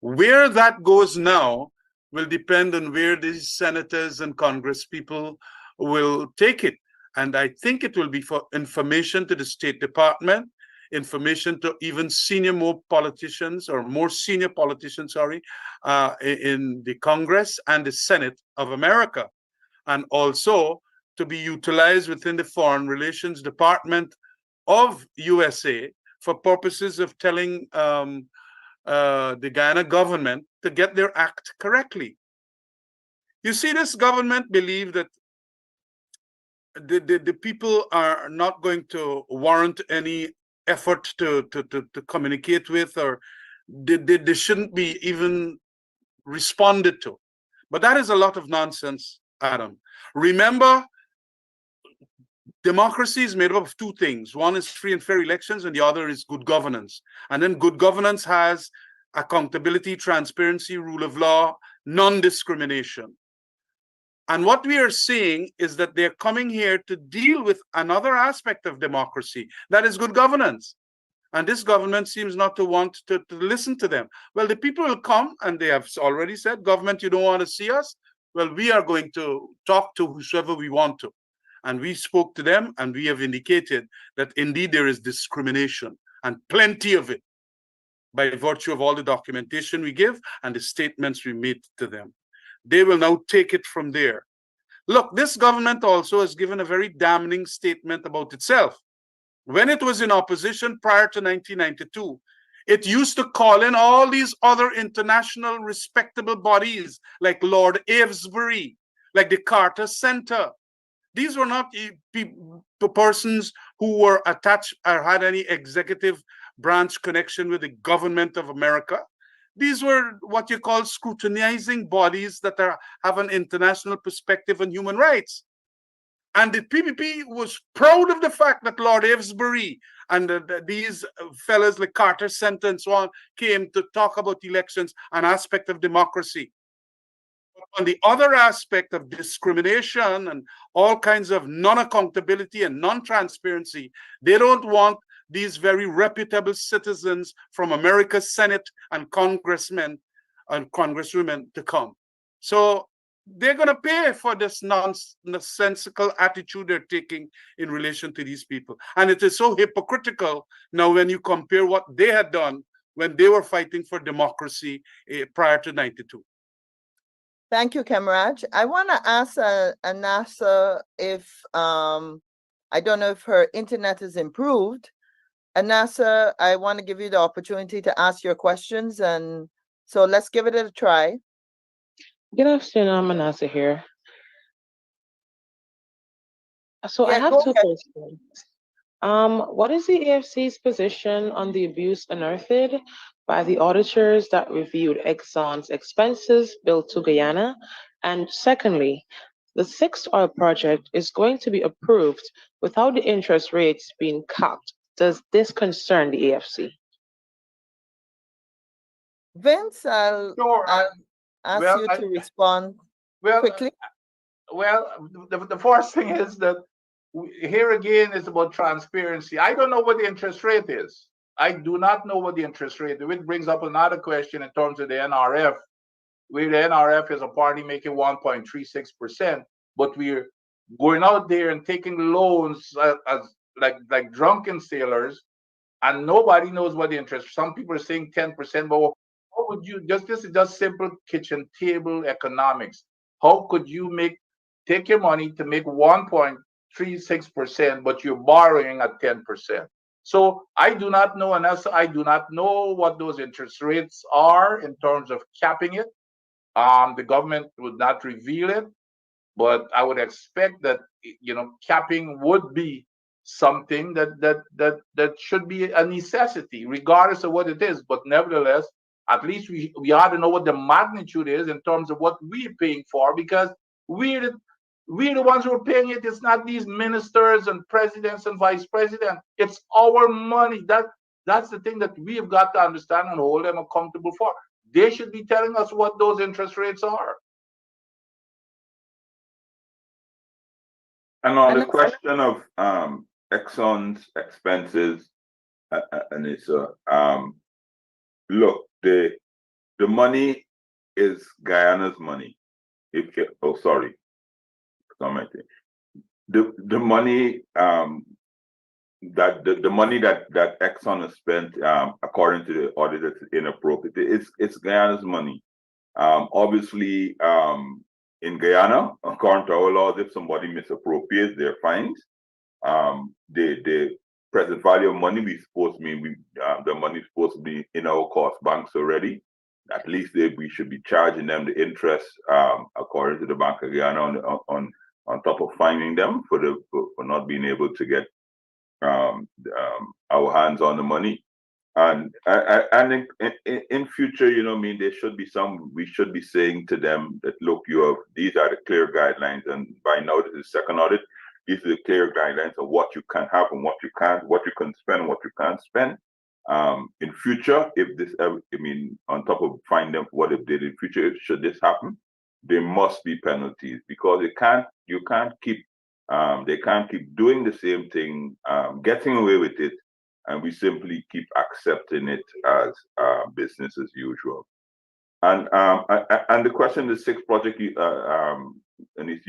Where that goes now will depend on where these senators and Congress people will take it. And I think it will be for information to the State Department, information to even more senior politicians, in the Congress and the Senate of America, and also to be utilized within the Foreign Relations Department of USA for purposes of telling the Guyana government to get their act correctly. You see, this government believes that the people are not going to warrant any effort to communicate with, or they shouldn't be even responded to. But that is a lot of nonsense, Adam. Remember, democracy is made up of two things. One is free and fair elections, and the other is good governance. And then good governance has accountability, transparency, rule of law, non-discrimination. And what we are seeing is that they're coming here to deal with another aspect of democracy, that is good governance. And this government seems not to want to listen to them. Well, the people will come, and they have already said, government, you don't want to see us? Well, we are going to talk to whoever we want to. And we spoke to them, and we have indicated that indeed there is discrimination, and plenty of it, by virtue of all the documentation we give and the statements we made to them. They will now take it from there. Look, this government also has given a very damning statement about itself. When it was in opposition prior to 1992, it used to call in all these other international respectable bodies like Lord Avebury, like the Carter Center. These were not persons who were attached or had any executive branch connection with the government of America. These were what you call scrutinizing bodies that have an international perspective on human rights. And the PPP was proud of the fact that Lord Avebury and these fellows like Carter Center and so on came to talk about elections, an aspect of democracy. On the other aspect of discrimination and all kinds of non-accountability and non-transparency, they don't want these very reputable citizens from America's Senate and congressmen and congresswomen to come. So they're going to pay for this nonsensical attitude they're taking in relation to these people. And it is so hypocritical now when you compare what they had done when they were fighting for democracy prior to 92. Thank you, Kamaraj. I want to ask Anasa if, I don't know if her internet is improved. Anasa, I want to give you the opportunity to ask your questions. And so let's give it a try. Good afternoon, I'm Manasa here. So I Yeah, have go two ahead. questions. What is the AFC's position on the abuse unearthed by the auditors that reviewed Exxon's expenses billed to Guyana? And secondly, the sixth oil project is going to be approved without the interest rates being capped. Does this concern the AFC? Vince, I'll ask well, you to respond well, quickly. The first thing is that here again is about transparency. I don't know what the interest rate is. I do not know what the interest rate is, which brings up another question in terms of the NRF, where the NRF is a party making 1.36%, but we're going out there and taking loans as like drunken sailors, and nobody knows what the interest. Some people are saying 10%, but how would you this is just simple kitchen table economics. How could you take your money to make 1.36%, but you're borrowing at 10%? So I do not know, and I do not know what those interest rates are in terms of capping it. The government would not reveal it, but I would expect that capping would be something that should be a necessity, regardless of what it is. But nevertheless, at least we ought to know what the magnitude is in terms of what we're paying for, because we're We're the ones who are paying it. It's not these ministers and presidents and vice presidents. It's our money. That's the thing that we have got to understand and hold them accountable for. They should be telling us what those interest rates are. And on the question of Exxon's expenses, and it's look, the money is Guyana's money. Sorry, the money the money that Exxon has spent, according to the audit, is inappropriate. It's Guyana's money. Obviously, in Guyana, according to our laws, if somebody misappropriates their fines, the present value of money the money is supposed to be in our cost banks already. At least we should be charging them the interest, according to the Bank of Guyana, on top of fining them for not being able to get our hands on the money. And in future, there should be we should be saying to them that, look, these are the clear guidelines, and by now this is the second audit. These are the clear guidelines of what you can have and what you can't, what you can spend and what you can't spend. In future, if this, on top of finding them what they did in future, should this happen, there must be penalties, because they can't keep doing the same thing, getting away with it, and we simply keep accepting it as business as usual. And the question, the sixth project, and if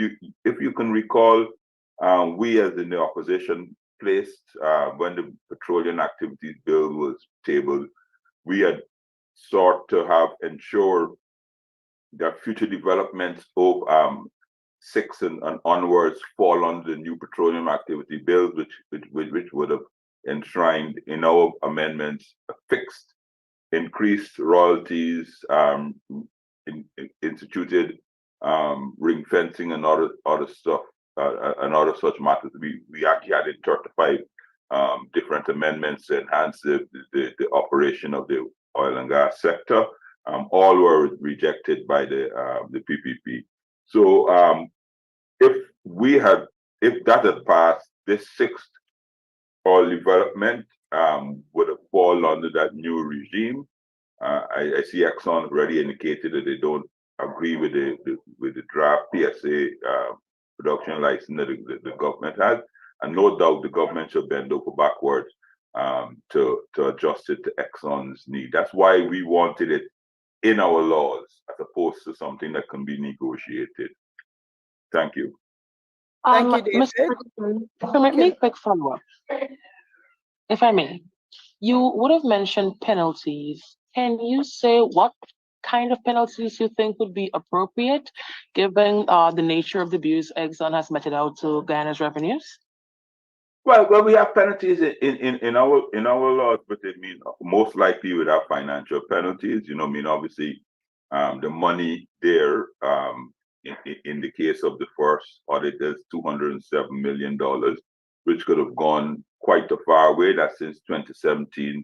you can recall, we as in the opposition placed, when the Petroleum Activities Bill was tabled, we had sought to ensure that future developments of 6 and onwards fall under the new Petroleum Activity Bill, which would have enshrined in our amendments fixed increased royalties, instituted ring fencing and other stuff, and other such matters. We actually added 35 different amendments to enhance the operation of the oil and gas sector. All were rejected by the PPP. So if that had passed, this sixth oil development would have fallen under that new regime. I see Exxon already indicated that they don't agree with the draft PSA production license that the government has, and no doubt the government should bend over backwards to adjust it to Exxon's need. That's why we wanted it in our laws, as opposed to something that can be negotiated. Thank you. Thank you, David. Mr. President, if I may make a quick follow-up, if I may. You would have mentioned penalties. Can you say what kind of penalties you think would be appropriate, given the nature of the abuse Exxon has meted out to Guyana's revenues? Well, we have penalties in our laws, but most likely we would have financial penalties. Obviously, the money there, in the case of the first audit, there's $207 million, which could have gone quite a far way. That's since 2017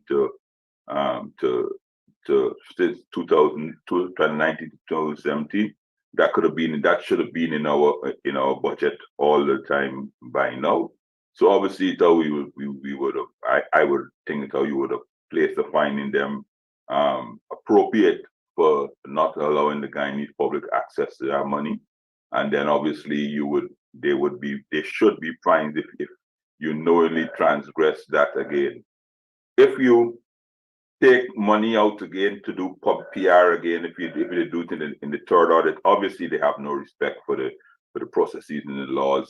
since 2019 to 2017. That should have been in our budget all the time by now. So obviously, it's how we would have. I would think it's how you would have placed the fine in them, appropriate for not allowing the Guyanese public access to that money, and then obviously they should be fined if you knowingly transgress that again. If you take money out again to do PR again, if you do it in the third audit, obviously they have no respect for the processes and the laws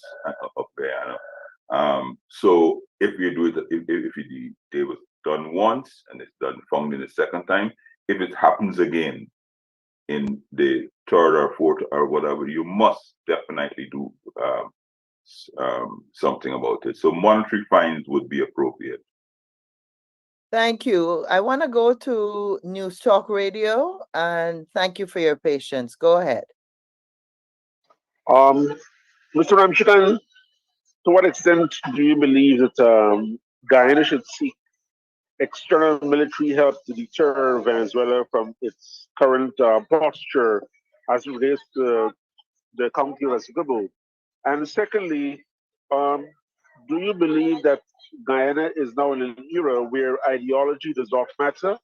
of Guyana. So if you do it, if it was done once and it's found in the second time, if it happens again in the third or fourth or whatever, you must definitely do something about it. So monetary fines would be appropriate. Thank you. I want to go to News Talk Radio, and thank you for your patience. Go ahead. Mr. Ramchitan, to what extent do you believe that Guyana should seek external military help to deter Venezuela from its current posture as it relates to the County of Essequibo? And secondly, do you believe that Guyana is now in an era where ideology does not matter,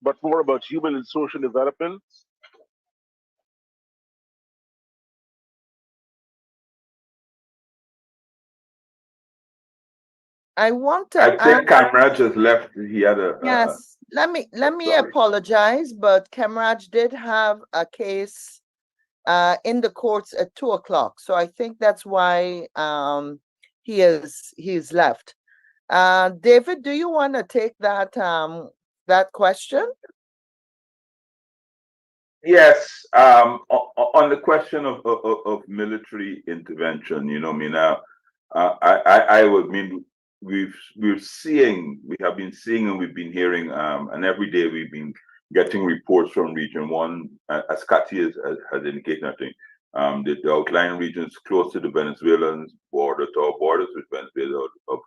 but more about human and social development? I want to I think ask, Camera just left. He had yes, let me sorry. apologize, but Kamraj did have a case in the courts at 2 o'clock. So I think that's why he's left. David, do you want to take that that question? Yes, on the question of military intervention, you know, I mean, I would mean we have been seeing and we've been hearing, and every day we've been getting reports from Region One, as Cathy has indicated, I think, the outlying regions close to the Venezuelan border, to our borders with Venezuela, of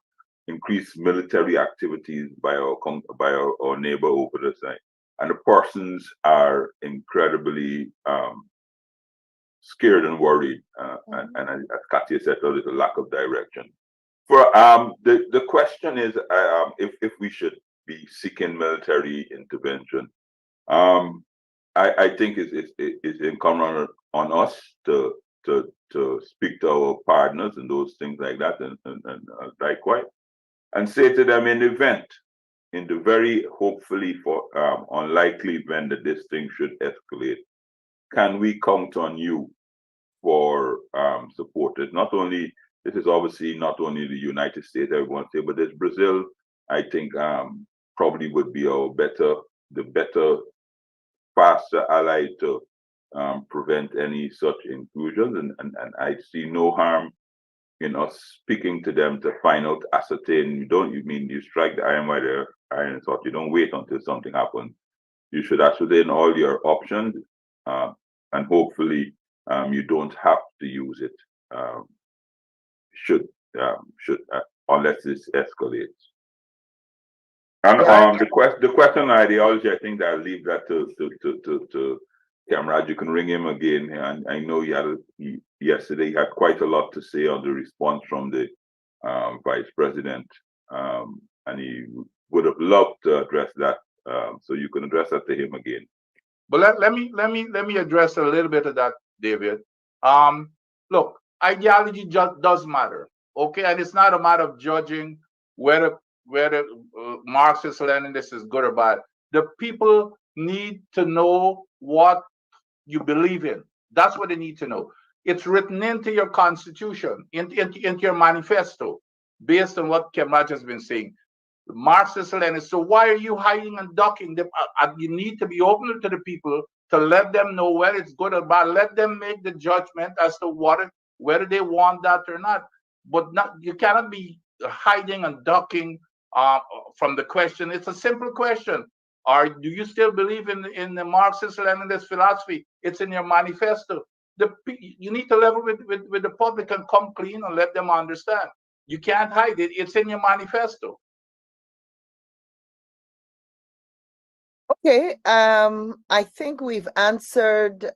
increased military activities by our neighbor over the side. And the persons are incredibly scared and worried, and as Katia said, there is a lack of direction. For the question is if we should be seeking military intervention. I think it's incumbent on us to speak to our partners and those things like that, and likewise, and say to them, in the event, in the very hopefully for unlikely event that this thing should escalate, can we count on you for support? It's not only, this is obviously not only the United States, everyone say, but there's Brazil, I think probably would be the better, faster ally to prevent any such intrusions. And I see no harm in us speaking to them to find out, ascertain. You strike the iron while the iron is hot. You don't wait until something happens. You should ascertain all your options, and hopefully you don't have to use it. Should unless this escalates. And the question on ideology, I think that I'll leave that to Kamraj. You can ring him again. And I know yesterday he had quite a lot to say on the response from the Vice President, and he would have loved to address that. So you can address that to him again. But let me address a little bit of that, David. Look, ideology just does matter, okay, and it's not a matter of judging whether Marxist Leninist is good or bad. The people need to know what you believe in. That's what they need to know. It's written into your constitution, into your manifesto, based on what Kamraj has been saying. Marxist Leninist. So why are you hiding and ducking them? You need to be open to the people to let them know whether it's good or bad. Let them make the judgment as to whether they want that or not. But you cannot be hiding and ducking from the question. It's a simple question. Do you still believe in the Marxist Leninist philosophy? It's in your manifesto. You need to level with the public and come clean and let them understand. You can't hide it. It's in your manifesto. Okay, I think we've answered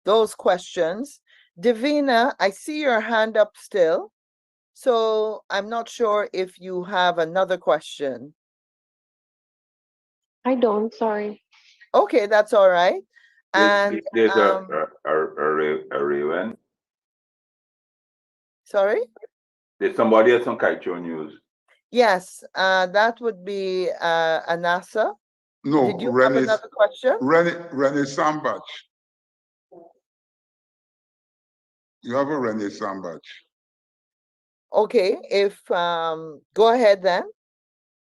those questions. Davina, I see your hand up still, so I'm not sure if you have another question. I don't, sorry. Okay, that's all right. And there's a Raven. Sorry? There's somebody else on Kaicho News. Yes, that would be Anasa. No, Did you have another question? Rene Sambach. You have a Rene Sambach. Okay, go ahead then.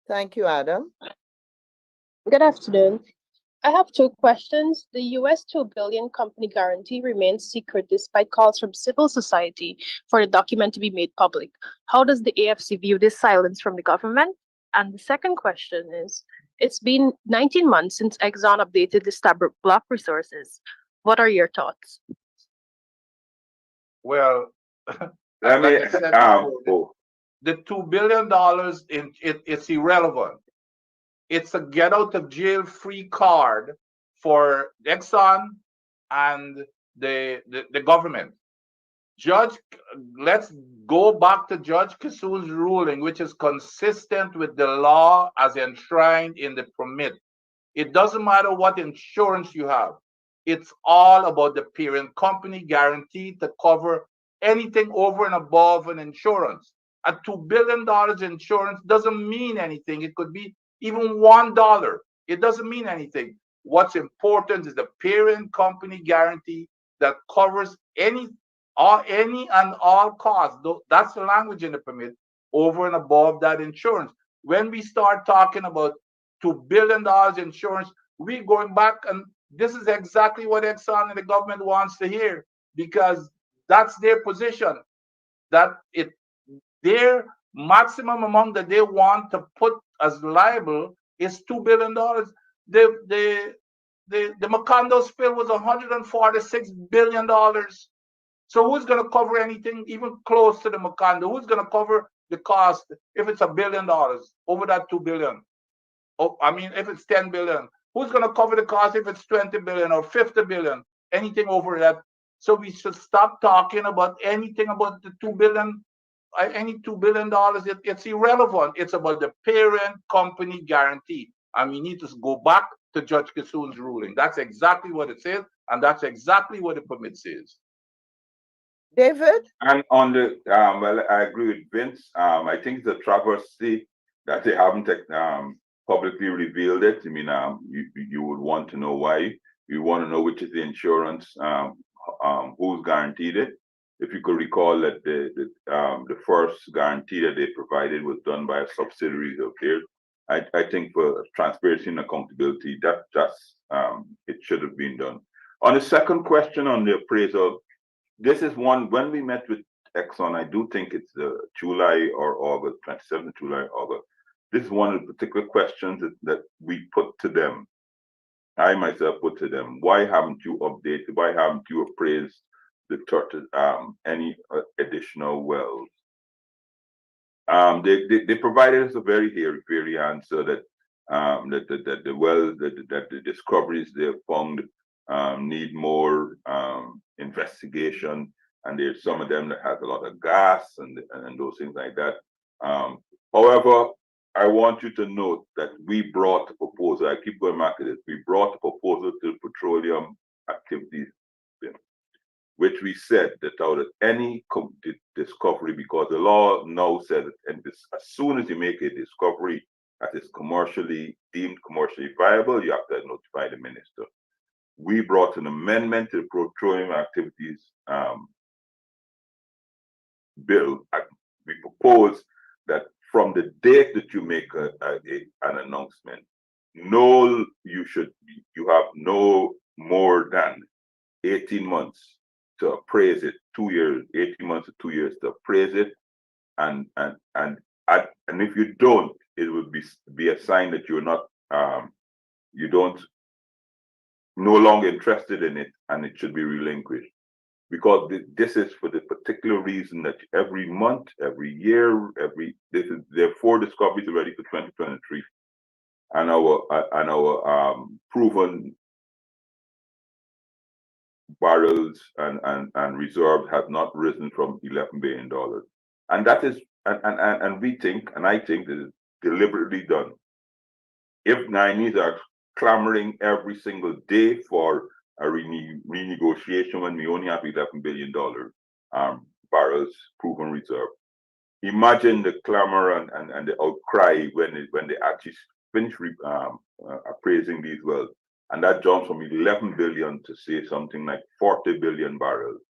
Thank you, Adam. Good afternoon. I have two questions. The US $2 billion company guarantee remains secret despite calls from civil society for the document to be made public. How does the AFC view this silence from the government? And the second question is, it's been 19 months since Exxon updated the Stabroek Block resources. What are your thoughts? Well, Let me, like I said before, the $2 billion it's irrelevant. It's a get out of jail free card for Exxon and the government. Judge, let's go back to Judge Kisu's ruling, which is consistent with the law as enshrined in the permit. It doesn't matter what insurance you have. It's all about the parent company guaranteed to cover anything over and above an insurance. A $2 billion insurance doesn't mean anything. It could be even $1. It doesn't mean anything. What's important is the parent company guarantee that covers any and all costs. That's the language in the permit over and above that insurance. When we start talking about $2 billion insurance, we're going back, and this is exactly what Exxon and the government wants to hear, because that's their position, that their maximum amount that they want to put as liable is $2 billion. The Macondo spill was $146 billion. So who's going to cover anything even close to the Macondo? Who's going to cover the cost if it's $1 billion over that $2 billion? Oh, I mean, if it's 10 billion, who's going to cover the cost if it's 20 billion or 50 billion? Anything over that. So we should stop talking about anything about the $2 billion, any $2 billion. It's irrelevant. It's about the parent company guarantee. And we need to go back to Judge Kisu's ruling. That's exactly what it says, and that's exactly what the permit says. David? And on the, well, I agree with Vince. I think it's a travesty that they haven't publicly revealed it. I mean, you would want to know why. You want to know which is the insurance, who's guaranteed it. If you could recall that the first guarantee that they provided was done by a subsidiary of theirs. I think for transparency and accountability, it should have been done. On the second question on the appraisal, this is one, when we met with Exxon, I do think it's July or August, 27th July, August. This is one of the particular questions that we put to them. I myself put to them, why haven't you updated, why haven't you appraised any additional wells? They provided us a very hairy answer that the wells, that the discoveries they have found need more investigation, and there's some of them that has a lot of gas and those things like that. However, I want you to note that we brought a proposal. I keep going back to this. We brought a proposal to the Petroleum Activities Bill, which we said that out of any discovery, because the law now says that as soon as you make a discovery that is deemed commercially viable, you have to notify the minister. We brought an amendment to the Petroleum Activities Bill. We proposed that from the date that you make an announcement, you have no more than 18 months to appraise it, 2 years, 18 months to 2 years to appraise it, and if you don't, it will be a sign that you're not no longer interested in it, and it should be relinquished. Because this is for the particular reason that every month, every year, there are 4 discoveries already for 2023, and our proven barrels and reserves have not risen from $11 billion, and that is and I think that is deliberately done. If Guyanese are clamoring every single day for a renegotiation when we only have $11 billion barrels proven reserve, imagine the clamor and the outcry when they actually finish appraising these wells, and that jumps from 11 billion to say something like 40 billion barrels,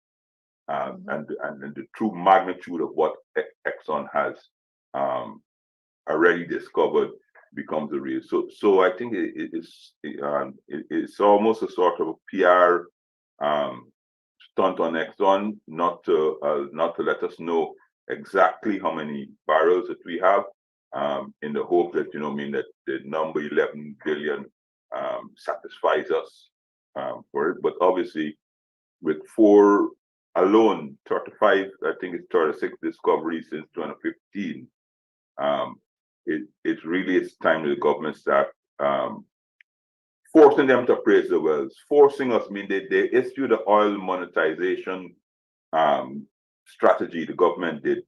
and the true magnitude of what Exxon has already discovered becomes a real. So I think it's almost a sort of a PR stunt on Exxon not to let us know exactly how many barrels that we have, in the hope that that the number 11 billion satisfies us for it. But obviously, with 4 alone, 35, I think it's 36 discoveries since 2015. It's time that the government start forcing them to appraise the wells, forcing us, I mean, they issued the oil monetization strategy, the government did.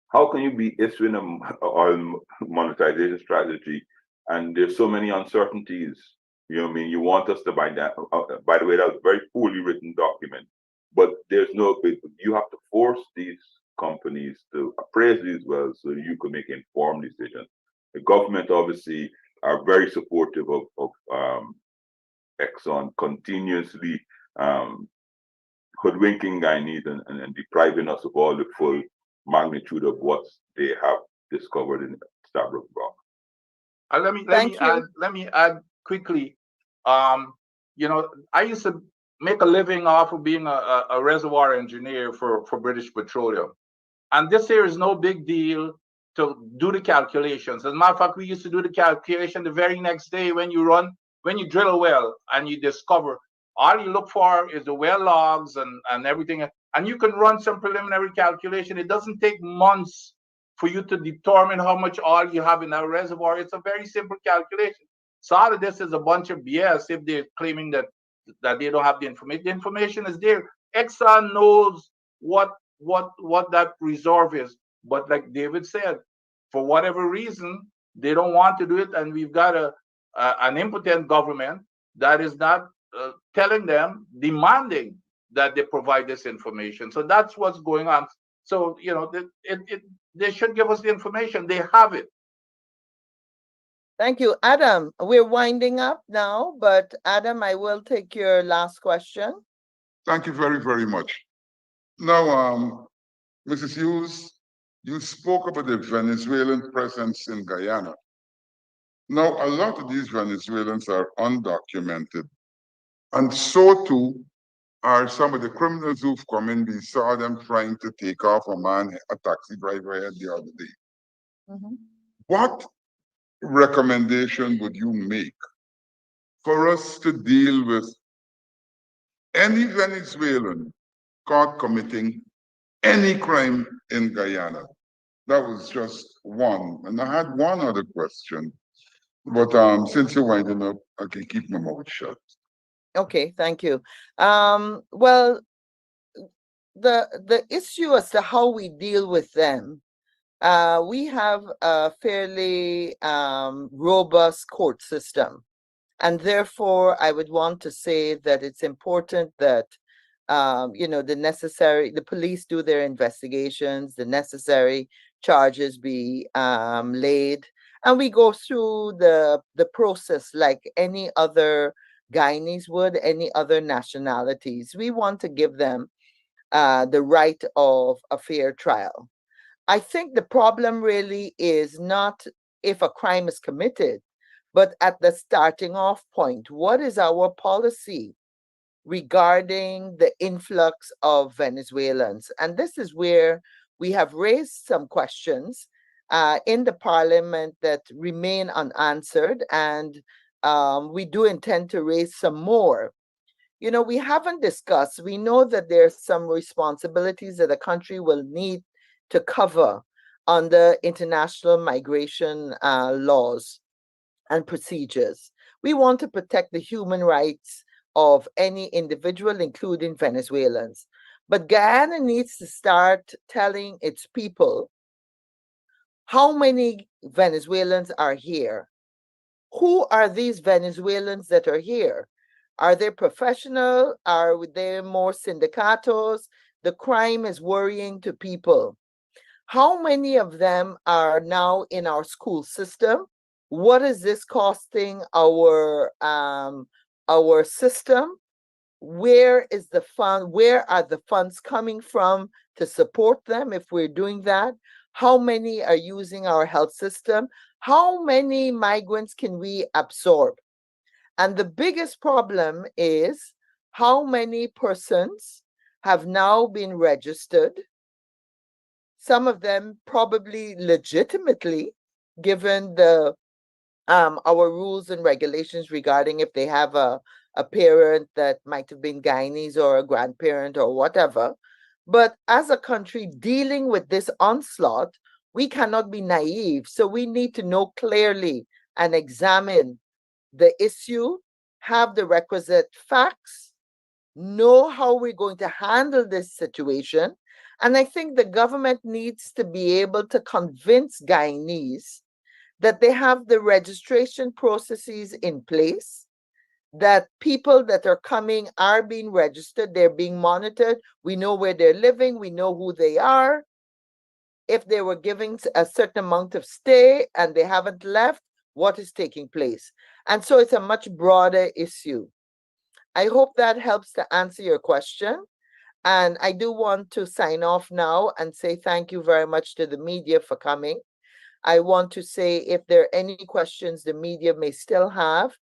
How can you be issuing a oil monetization strategy and there's so many uncertainties? You know what I mean? You want us to buy that. By the way, that was a very poorly written document, but there's no, you have to force these companies to appraise these wells so you can make informed decisions. The government obviously are very supportive of Exxon continuously hoodwinking Guyanese and depriving us of all the full magnitude of what they have discovered in Stabroek Block. Let me add quickly. You know, I used to make a living off of being a reservoir engineer for British Petroleum, and this here is no big deal to do the calculations. As a matter of fact, we used to do the calculation the very next day when you drill a well and you discover all you look for is the well logs and everything, and you can run some preliminary calculation. It doesn't take months for you to determine how much oil you have in that reservoir. It's a very simple calculation. So all of this is a bunch of BS if they're claiming that they don't have the information. The information is there. Exxon knows what that reserve is, but like David said, for whatever reason, they don't want to do it, and we've got an impotent government that is not telling them, demanding that they provide this information. So that's what's going on. So, you know, they should give us the information. They have it. Thank you. Adam, we're winding up now, but Adam, I will take your last question. Thank you very, very much. Now, Mrs. Hughes, you spoke about the Venezuelan presence in Guyana. Now, a lot of these Venezuelans are undocumented, and so too are some of the criminals who've come in. We saw them trying to take off a man, a taxi driver had the other day. Mm-hmm. What recommendation would you make for us to deal with any Venezuelan caught committing any crime in Guyana? That was just one. And I had one other question, but since you're winding up, I can keep my mouth shut. Okay, thank you. Well, the issue as to how we deal with them, we have a fairly robust court system. And therefore, I would want to say that it's important that, you know, the police do their investigations, the necessary charges be laid, and we go through the process like any other Guyanese would, any other nationalities. We want to give them the right of a fair trial. I think the problem really is not if a crime is committed, but at the starting off point. What is our policy regarding the influx of Venezuelans? And this is where we have raised some questions in the parliament that remain unanswered, and we do intend to raise some more. You know, we haven't discussed, we know that there's some responsibilities that a country will need to cover under international migration laws and procedures. We want to protect the human rights of any individual, including Venezuelans. But Guyana needs to start telling its people how many Venezuelans are here. Who are these Venezuelans that are here? Are they professional? Are they more syndicatos? The crime is worrying to people. How many of them are now in our school system? What is this costing our system? Where is the fund? Where are the funds coming from to support them if we're doing that? How many are using our health system? How many migrants can we absorb? And the biggest problem is how many persons have now been registered, some of them probably legitimately, given the our rules and regulations regarding if they have a parent that might have been Guyanese or a grandparent or whatever. But as a country dealing with this onslaught, we cannot be naive. So we need to know clearly and examine the issue have the requisite facts, know how we're going to handle this situation. And I think the government needs to be able to convince Guyanese that they have the registration processes in place, that people that are coming are being registered, they're being monitored, we know where they're living, we know who they are. If they were giving a certain amount of stay and they haven't left, what is taking place? And so it's a much broader issue. I hope that helps to answer your question. And I do want to sign off now and say thank you very much to the media for coming. I want to say if there are any questions the media may still have,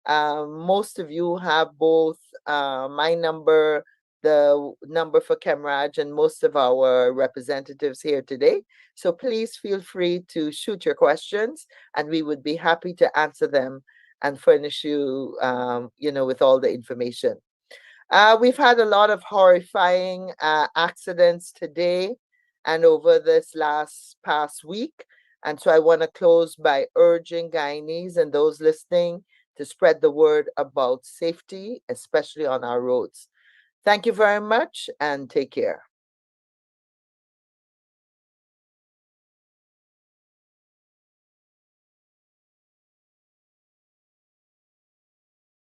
most of you have both my number, the number for Kemraj, and most of our representatives here today. So please feel free to shoot your questions, and we would be happy to answer them and furnish you, with all the information. We've had a lot of horrifying accidents today and over this past week. And so I want to close by urging Guyanese and those listening to spread the word about safety, especially on our roads. Thank you very much and take care.